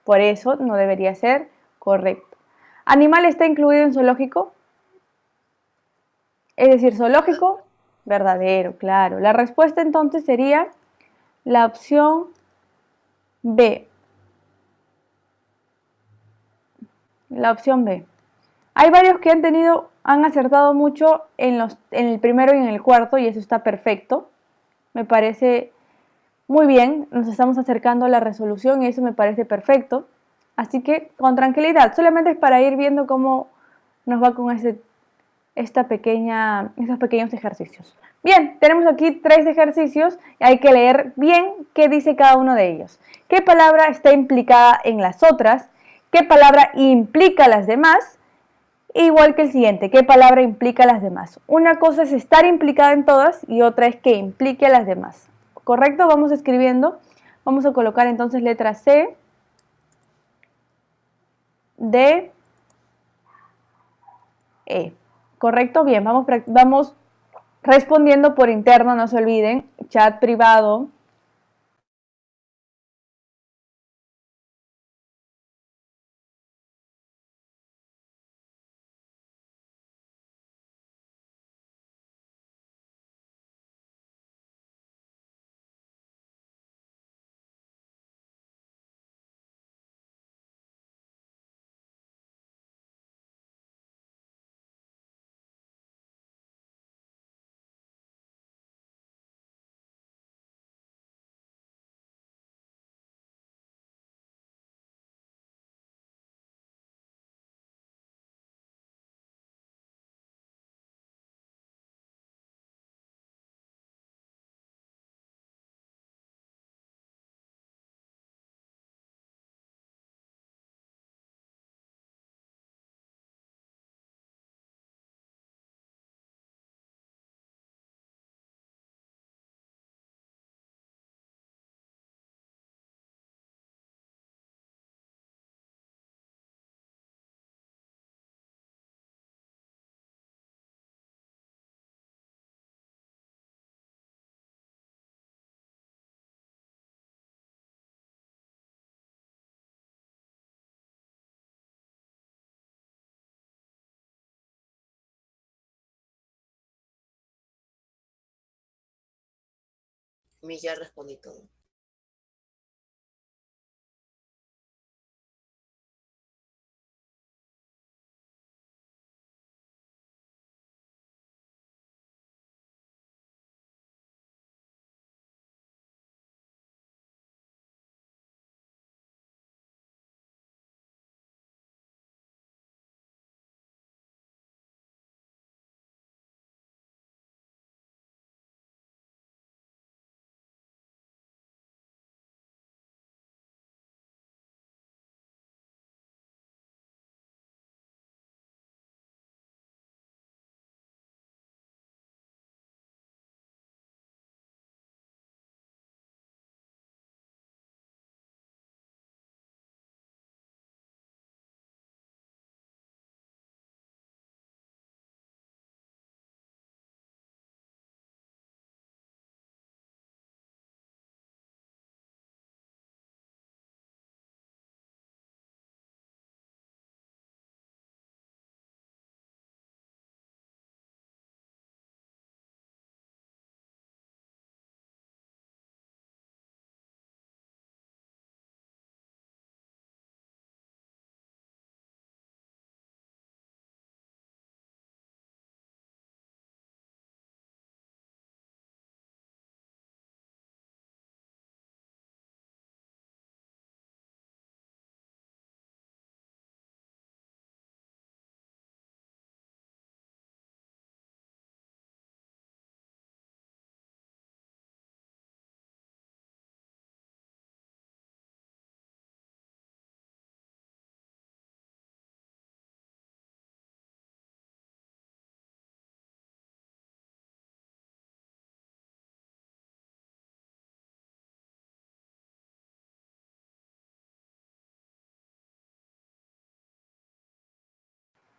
Por eso no debería ser correcto. ¿Animal está incluido en zoológico? Es decir, zoológico, verdadero, claro. La respuesta entonces sería la opción B. La opción B. Hay varios que han acertado mucho en el primero y en el cuarto y eso está perfecto. Me parece muy bien, nos estamos acercando a la resolución y eso me parece perfecto. Así que con tranquilidad, solamente es para ir viendo cómo nos va con estos pequeños ejercicios. Bien, tenemos aquí 3 ejercicios y hay que leer bien qué dice cada uno de ellos. ¿Qué palabra está implicada en las otras? ¿Qué palabra implica las demás? Igual que el siguiente, ¿qué palabra implica a las demás? Una cosa es estar implicada en todas y otra es que implique a las demás. ¿Correcto? Vamos escribiendo. Vamos a colocar entonces letra C, D, E. ¿Correcto? Bien, vamos respondiendo por interno, no se olviden, chat privado. Ya respondí todo.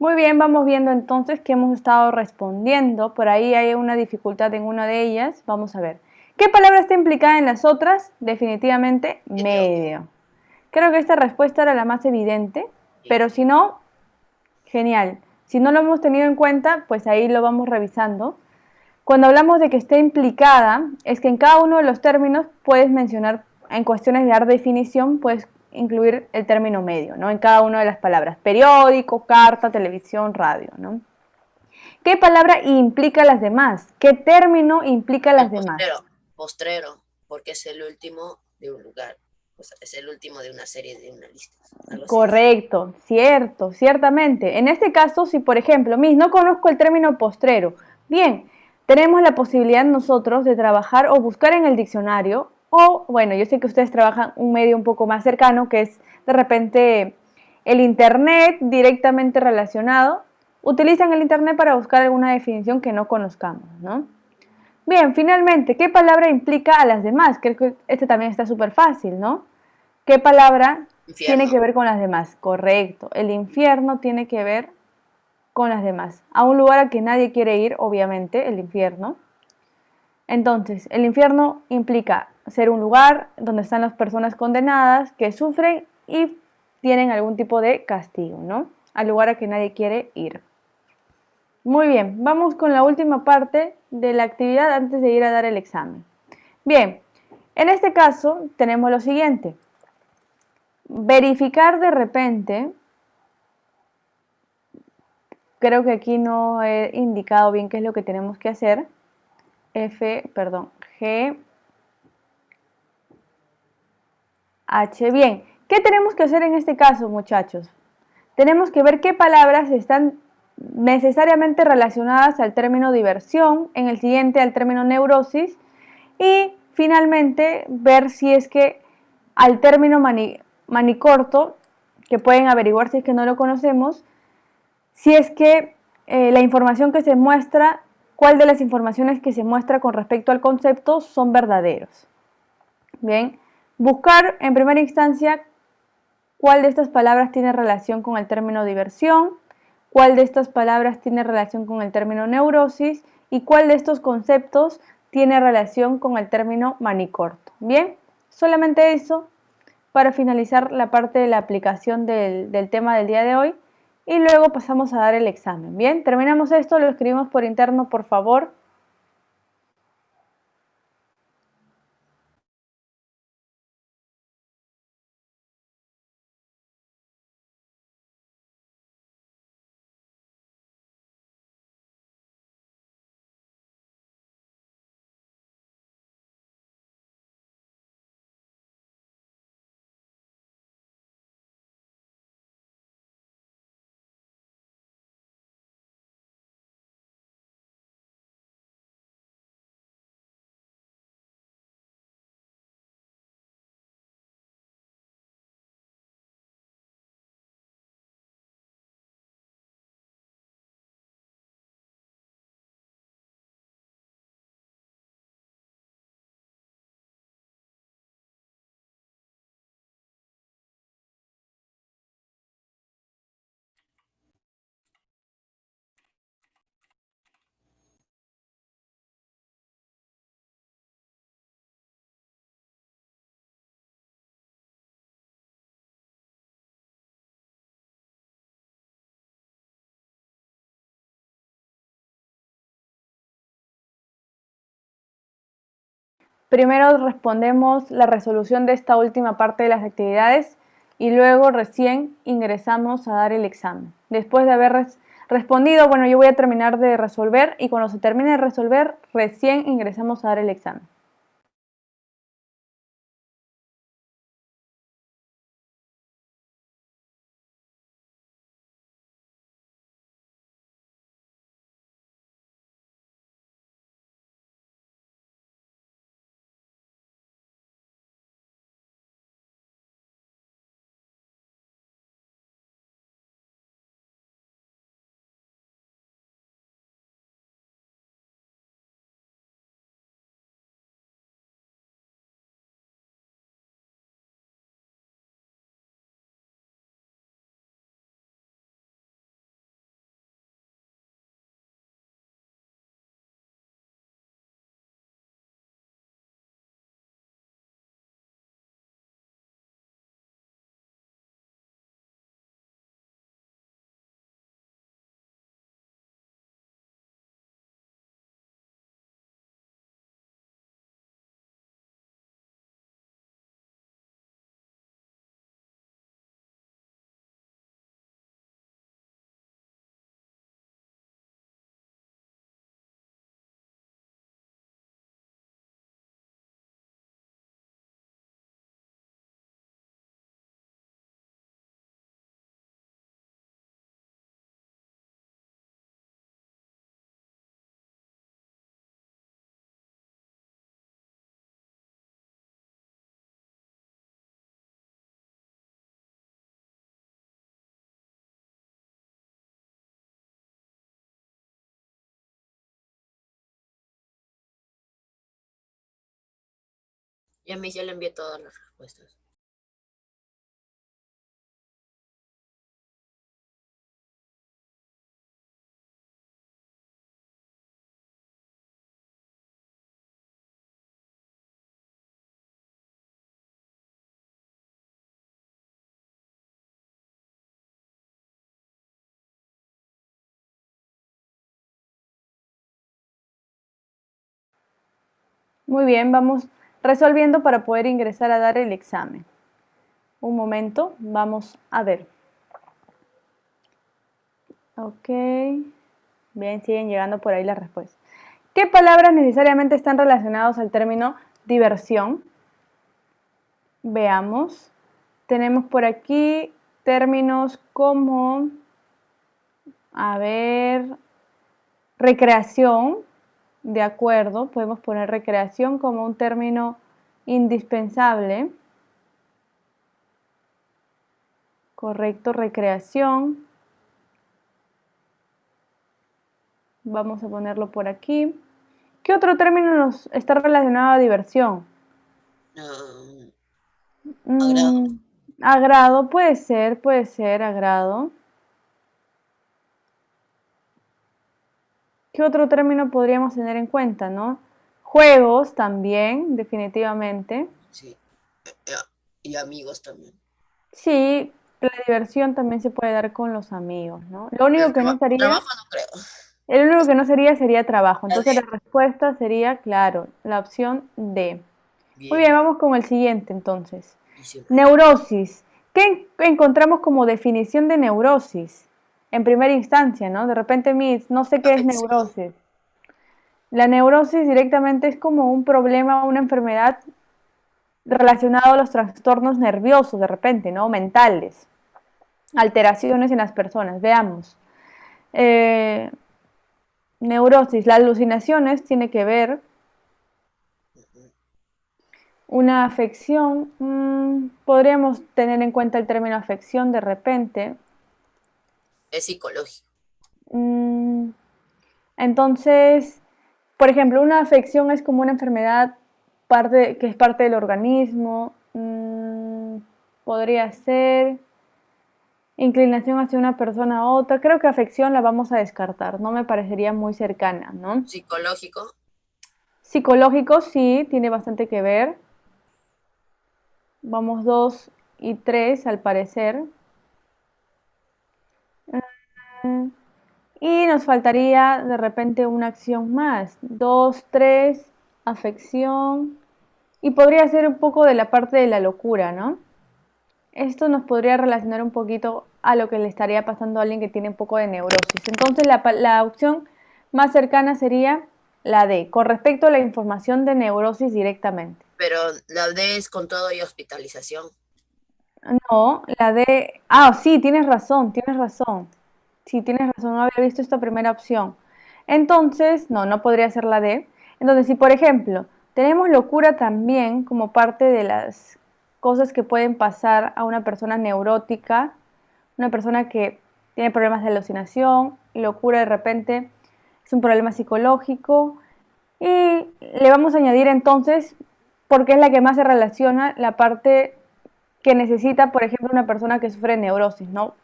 Muy bien, vamos viendo entonces que hemos estado respondiendo. Por ahí hay una dificultad en una de ellas. Vamos a ver. ¿Qué palabra está implicada en las otras? Definitivamente medio. Creo que esta respuesta era la más evidente, pero si no, genial. Si no lo hemos tenido en cuenta, pues ahí lo vamos revisando. Cuando hablamos de que esté implicada, es que en cada uno de los términos puedes mencionar, en cuestiones de dar definición, puedes incluir el término medio, ¿no? En cada una de las palabras. Periódico, carta, televisión, radio, ¿no? ¿Qué palabra implica las demás? ¿Qué término implica las demás? Postrero, porque es el último de un lugar. O sea, es el último de una serie, de una lista. Correcto, cierto, ciertamente. En este caso, si por ejemplo, no conozco el término postrero, bien, tenemos la posibilidad nosotros de trabajar o buscar en el diccionario, o bueno, yo sé que ustedes trabajan un medio un poco más cercano, que es de repente el internet directamente relacionado. Utilizan el internet para buscar alguna definición que no conozcamos, ¿no? Bien, finalmente, ¿qué palabra implica a las demás? Creo que este también está súper fácil, ¿no? ¿Qué palabra tiene que ver con las demás? Correcto, el infierno tiene que ver con las demás. A un lugar al que nadie quiere ir, obviamente, el infierno. Entonces, el infierno implica ser un lugar donde están las personas condenadas que sufren y tienen algún tipo de castigo, ¿no? Al lugar al que nadie quiere ir. Muy bien, vamos con la última parte de la actividad antes de ir a dar el examen. Bien, en este caso tenemos lo siguiente. Verificar de repente, creo que aquí no he indicado bien qué es lo que tenemos que hacer. G, H. Bien, ¿qué tenemos que hacer en este caso, muchachos? Tenemos que ver qué palabras están necesariamente relacionadas al término diversión, en el siguiente al término neurosis y finalmente ver si es que al término manicorto, que pueden averiguar si es que no lo conocemos, si es que la información que se muestra, cuál de las informaciones que se muestra con respecto al concepto son verdaderos. Bien, buscar en primera instancia cuál de estas palabras tiene relación con el término diversión, cuál de estas palabras tiene relación con el término neurosis y cuál de estos conceptos tiene relación con el término manicorto. Bien, solamente eso para finalizar la parte de la aplicación del tema del día de hoy y luego pasamos a dar el examen. Bien, terminamos esto, lo escribimos por interno, por favor. Primero respondemos la resolución de esta última parte de las actividades y luego recién ingresamos a dar el examen. Después de haber respondido, bueno, yo voy a terminar de resolver y cuando se termine de resolver, recién ingresamos a dar el examen. Y a mí ya le envié todas las respuestas. Muy bien, vamos resolviendo para poder ingresar a dar el examen. Un momento, vamos a ver. Ok, bien, siguen llegando por ahí las respuestas. ¿Qué palabras necesariamente están relacionadas al término diversión? Veamos. Tenemos por aquí términos como, a ver, recreación. De acuerdo, podemos poner recreación como un término indispensable. Correcto, recreación. Vamos a ponerlo por aquí. ¿Qué otro término nos está relacionado a diversión? Agrado. Agrado, puede ser, agrado. ¿Qué otro término podríamos tener en cuenta, no? Juegos también, definitivamente. Sí. Y amigos también. Sí, la diversión también se puede dar con los amigos, ¿no? Lo único El que no sería, trabajo no creo. el único que no sería trabajo. La Entonces D. la respuesta sería, claro, la opción D. Muy Bien. bien, vamos con el siguiente entonces. Y sí. Neurosis. ¿Qué encontramos como definición de neurosis? En primera instancia, ¿no? De repente, no sé qué es Afección. neurosis. La neurosis directamente es como un problema, una enfermedad relacionado a los trastornos nerviosos, de repente, ¿no? Mentales, alteraciones en las personas. Veamos. Neurosis, las alucinaciones tiene que ver. Una afección, podríamos tener en cuenta el término afección de repente. Es psicológico. Entonces, por ejemplo, una afección es como una enfermedad que es parte del organismo. Podría ser inclinación hacia una persona a otra. Creo que afección la vamos a descartar, no me parecería muy cercana, ¿no? Psicológico. Psicológico sí, tiene bastante que ver. Vamos 2 y 3 al parecer. Y nos faltaría de repente una acción más. 2, 3, afección. y podría ser un poco de la parte de la locura, ¿no? Esto nos podría relacionar un poquito a lo que le estaría pasando a alguien que tiene un poco de neurosis. Entonces la opción más cercana sería la D, con respecto a la información de neurosis directamente. Pero la D es con todo y hospitalización. No, la D... Ah, sí, tienes razón, tienes razón. Sí, tienes razón, no había visto esta primera opción. Entonces, no podría ser la D. Entonces, si por ejemplo, tenemos locura también como parte de las cosas que pueden pasar a una persona neurótica, una persona que tiene problemas de alucinación, locura de repente es un problema psicológico, y le vamos a añadir entonces, porque es la que más se relaciona, la parte que necesita, por ejemplo, una persona que sufre de neurosis, ¿no?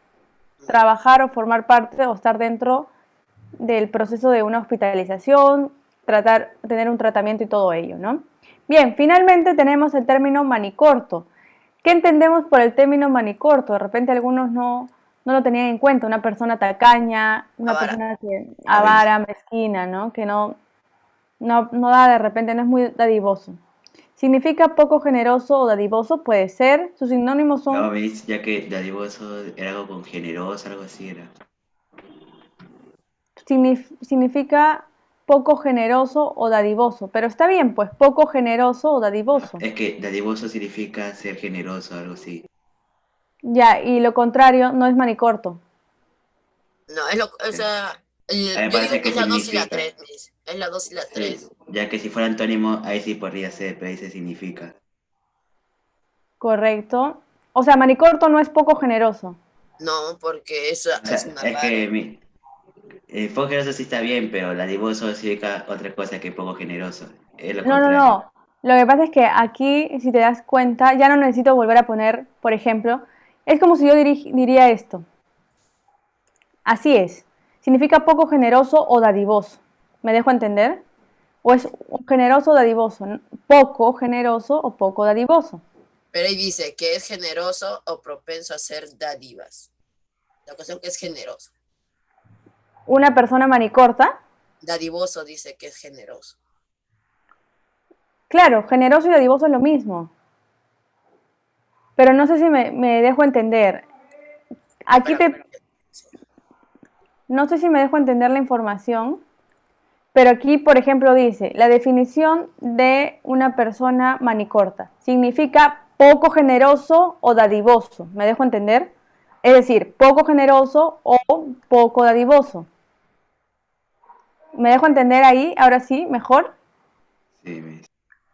Trabajar o formar parte o estar dentro del proceso de una hospitalización, tener un tratamiento y todo ello, ¿no? Bien, finalmente tenemos el término manicorto. ¿Qué entendemos por el término manicorto? De repente algunos no lo tenían en cuenta. Una persona tacaña, una Avara. persona que avara, mezquina, ¿no? Que no da de repente, no es muy dadivoso. ¿Significa poco generoso o dadivoso? Puede ser. Sus sinónimos No, son veis, ya que dadivoso era algo con generoso, algo así era. significa poco generoso o dadivoso, pero está bien, pues poco generoso o dadivoso. Es que dadivoso significa ser generoso, algo así. Ya, y lo contrario no es manicorto. No, o sea, A mí me yo digo parece que que es la 2 y la significa. 3, Miss. Es la 2 y la Sí, 3. ya que si fuera antónimo, ahí sí podría ser, pero ahí se significa. Correcto. O sea, manicorto no es poco generoso. No, porque eso O es sea, una es vara. que poco generoso sí está bien, pero dadivoso significa otra cosa que poco generoso. Es lo contrario. No. Lo que pasa es que aquí, si te das cuenta, ya no necesito volver a poner, por ejemplo, es como si yo diría esto. Así es. Significa poco generoso o dadivoso. ¿Me dejo entender? O es generoso o dadivoso. Poco generoso o poco dadivoso. Pero ahí dice que es generoso o propenso a hacer dádivas. La cuestión que es generoso. Una persona manicorta, Dadivoso dice que es generoso. claro, generoso y dadivoso es lo mismo. Pero no sé si me dejo entender. Aquí Espérame. no sé si me dejo entender la información, pero aquí, por ejemplo, dice, la definición de una persona manicorta significa poco generoso o dadivoso. ¿Me dejo entender? Es decir, poco generoso o poco dadivoso. ¿Me dejo entender ahí? Ahora sí, mejor. Sí,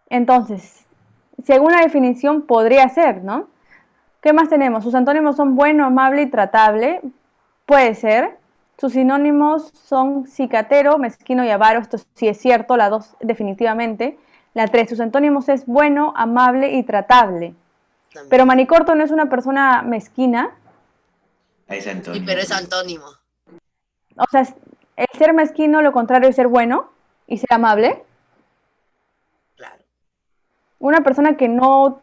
Entonces, según la definición podría ser, ¿no? ¿Qué más tenemos? Sus antónimos son bueno, amable y tratable. Puede ser. Sus sinónimos son cicatero, mezquino y avaro. Esto sí es cierto, la 2 definitivamente. La 3, sus antónimos es bueno, amable y tratable. También. Pero manicorto no es una persona mezquina. ahí es Sí, antónimo. pero es Pues. antónimo. O sea, el ser mezquino, lo contrario es ser bueno y ser amable. Claro. Una persona que no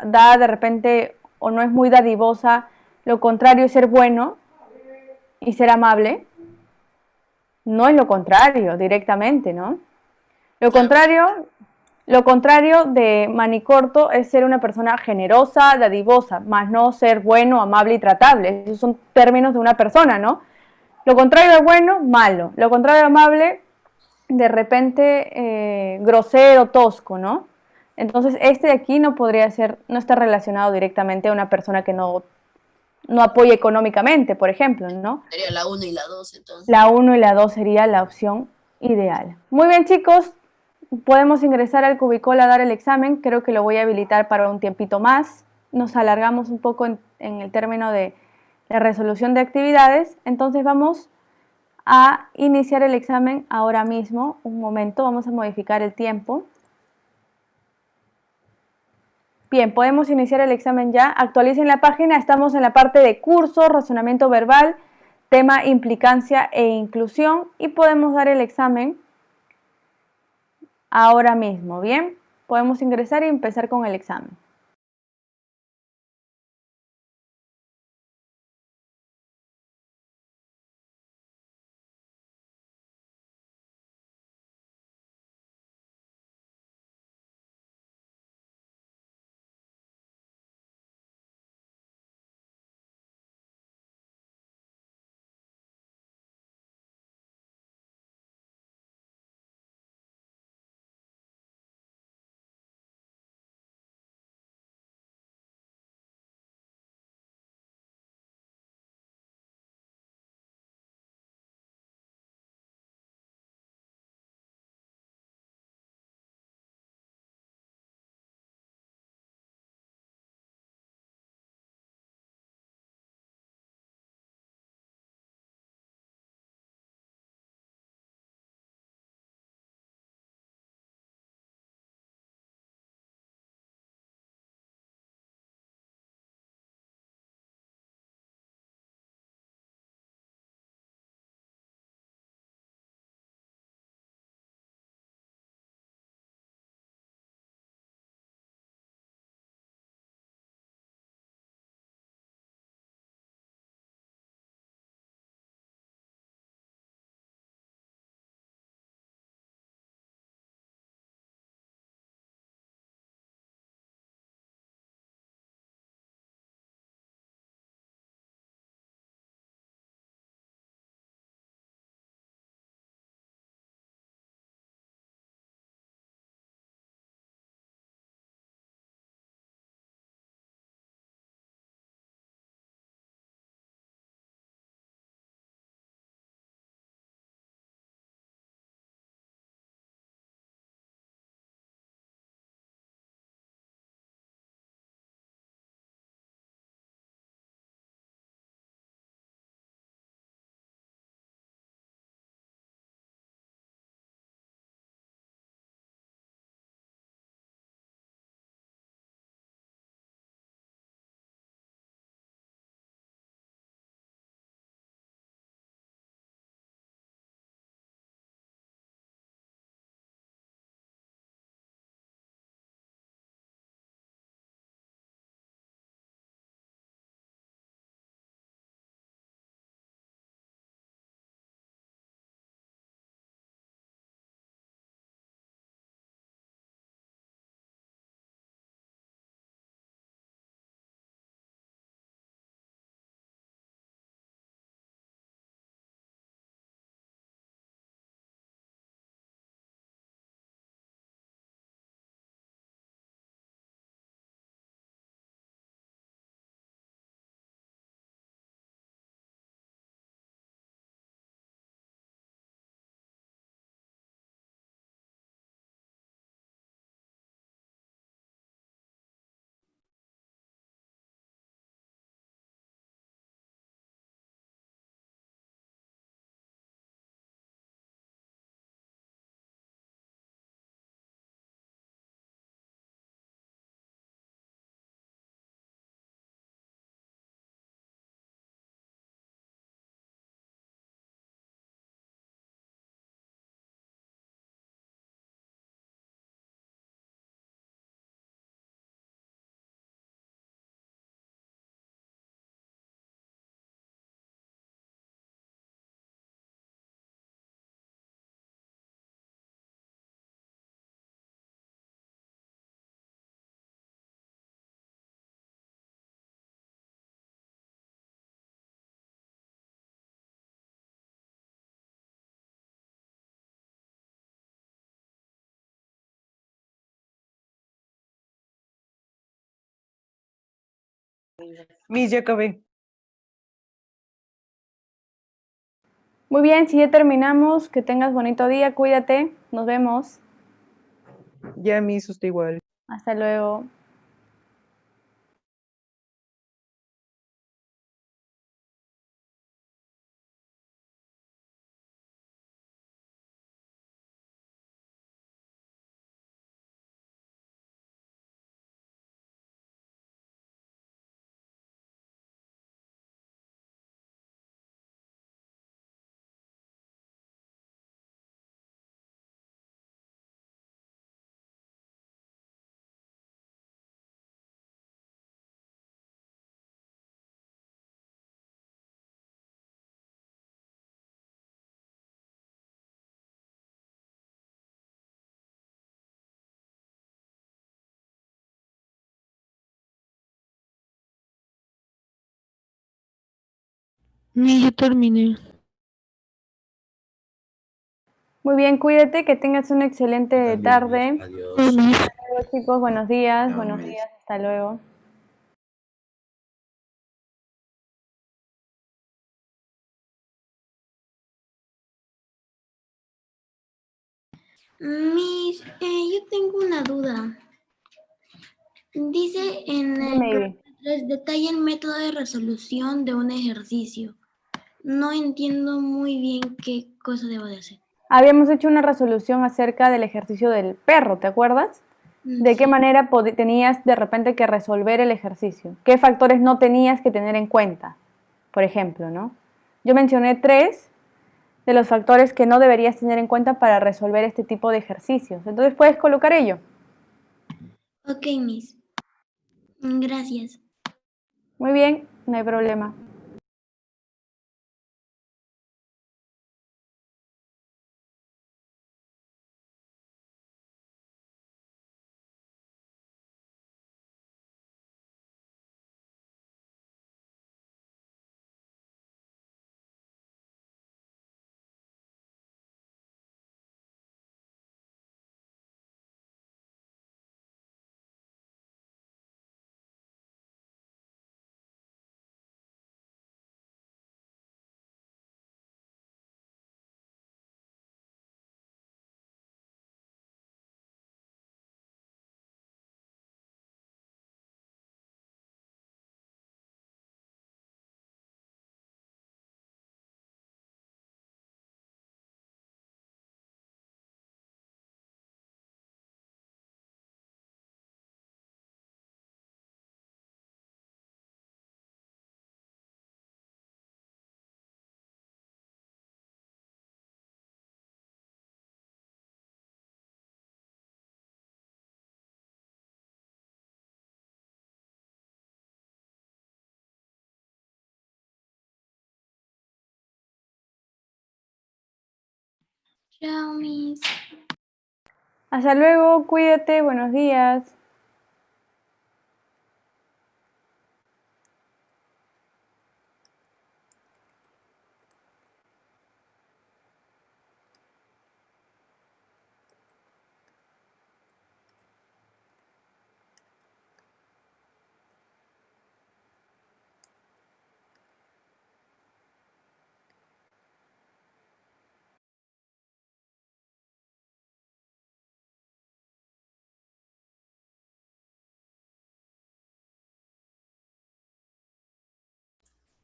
da de repente o no es muy dadivosa, lo contrario es ser bueno y ser amable. No es lo contrario directamente, ¿no? Lo Claro. contrario de manicorto es ser una persona generosa, dadivosa, más no ser bueno, amable y tratable. Esos son términos de una persona, ¿no? Lo contrario de bueno, malo. Lo contrario de amable, de repente grosero, tosco, ¿no? Entonces, este de aquí no podría ser, no está relacionado directamente a una persona que no apoya económicamente, por ejemplo, ¿no? Sería la 1 y la 2 entonces. La 1 y la 2 sería la opción ideal. Muy bien, chicos, podemos ingresar al cubicol a dar el examen. Creo que lo voy a habilitar para un tiempito más. Nos alargamos un poco en el término de la resolución de actividades. Entonces vamos a iniciar el examen ahora mismo. Un momento, vamos a modificar el tiempo. Bien, podemos iniciar el examen ya. Actualicen la página, estamos en la parte de curso, razonamiento verbal, tema implicancia e inclusión y podemos dar el examen ahora mismo. Bien, podemos ingresar y empezar con el examen. Miss, ya acabé. Muy bien, si ya terminamos, que tengas bonito día, cuídate, nos vemos. Ya, Miss, usted igual. Hasta luego. Ni yo terminé. Muy bien, cuídate, que tengas una excelente También, tarde. Miss. Adiós. Miss. Hasta luego, chicos, buenos días, Chao, buenos Miss. días, hasta luego. Miss, yo tengo una duda. Dice en el Dime, Ivy. 3, detalla el método de resolución de un ejercicio. No entiendo muy bien qué cosa debo de hacer. Habíamos hecho una resolución acerca del ejercicio del perro, ¿te acuerdas? ¿De qué Sí. manera tenías de repente que resolver el ejercicio? ¿Qué factores no tenías que tener en cuenta? Por ejemplo, ¿no? Yo mencioné 3 de los factores que no deberías tener en cuenta para resolver este tipo de ejercicios. Entonces puedes colocar ello. Ok, Miss. Gracias. Muy bien, no hay problema. Chao, Miss. Hasta luego, cuídate, buenos días.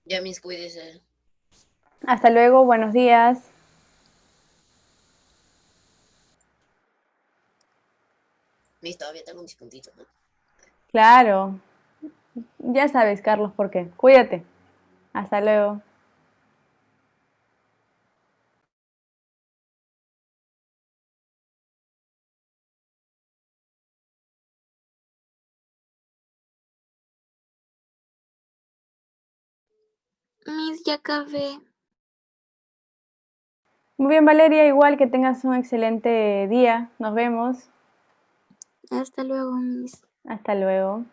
Ya, Miss, cuídese. Hasta luego, buenos días. Miss, todavía tengo mis puntitos, ¿no? Claro, ya sabes, Carlos, por qué. Cuídate. Hasta luego. Miss, ya acabé. Muy bien, Valeria, igual que tengas un excelente día. Nos vemos. Hasta luego, Miss. Hasta luego.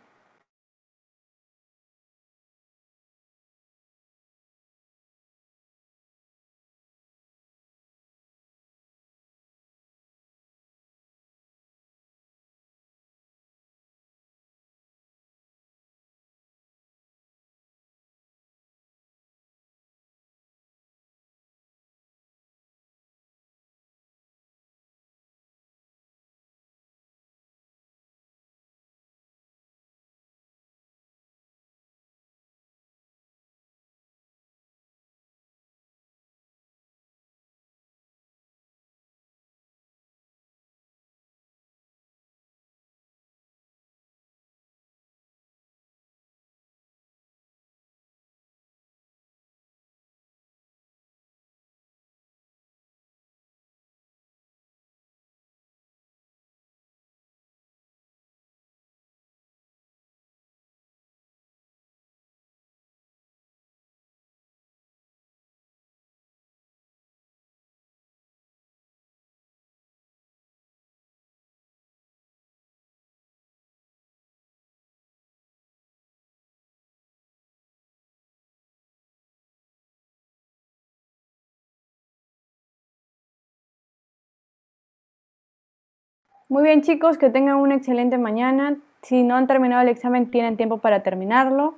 Muy bien, chicos, que tengan una excelente mañana. Si no han terminado el examen, tienen tiempo para terminarlo.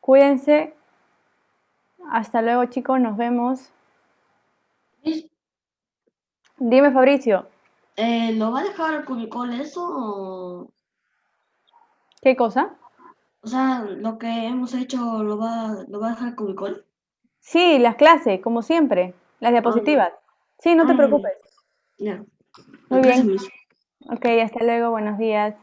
Cuídense. Hasta luego, chicos, nos vemos. Dime, Fabricio, ¿Lo va a dejar al cubicol eso? ¿qué cosa? O sea, lo que hemos hecho lo va a dejar al cubicol. Sí, las clases, como siempre, las diapositivas. Sí, no te preocupes. Ya. Muy Gracias, bien. Miss. Ok, hasta luego, buenos días.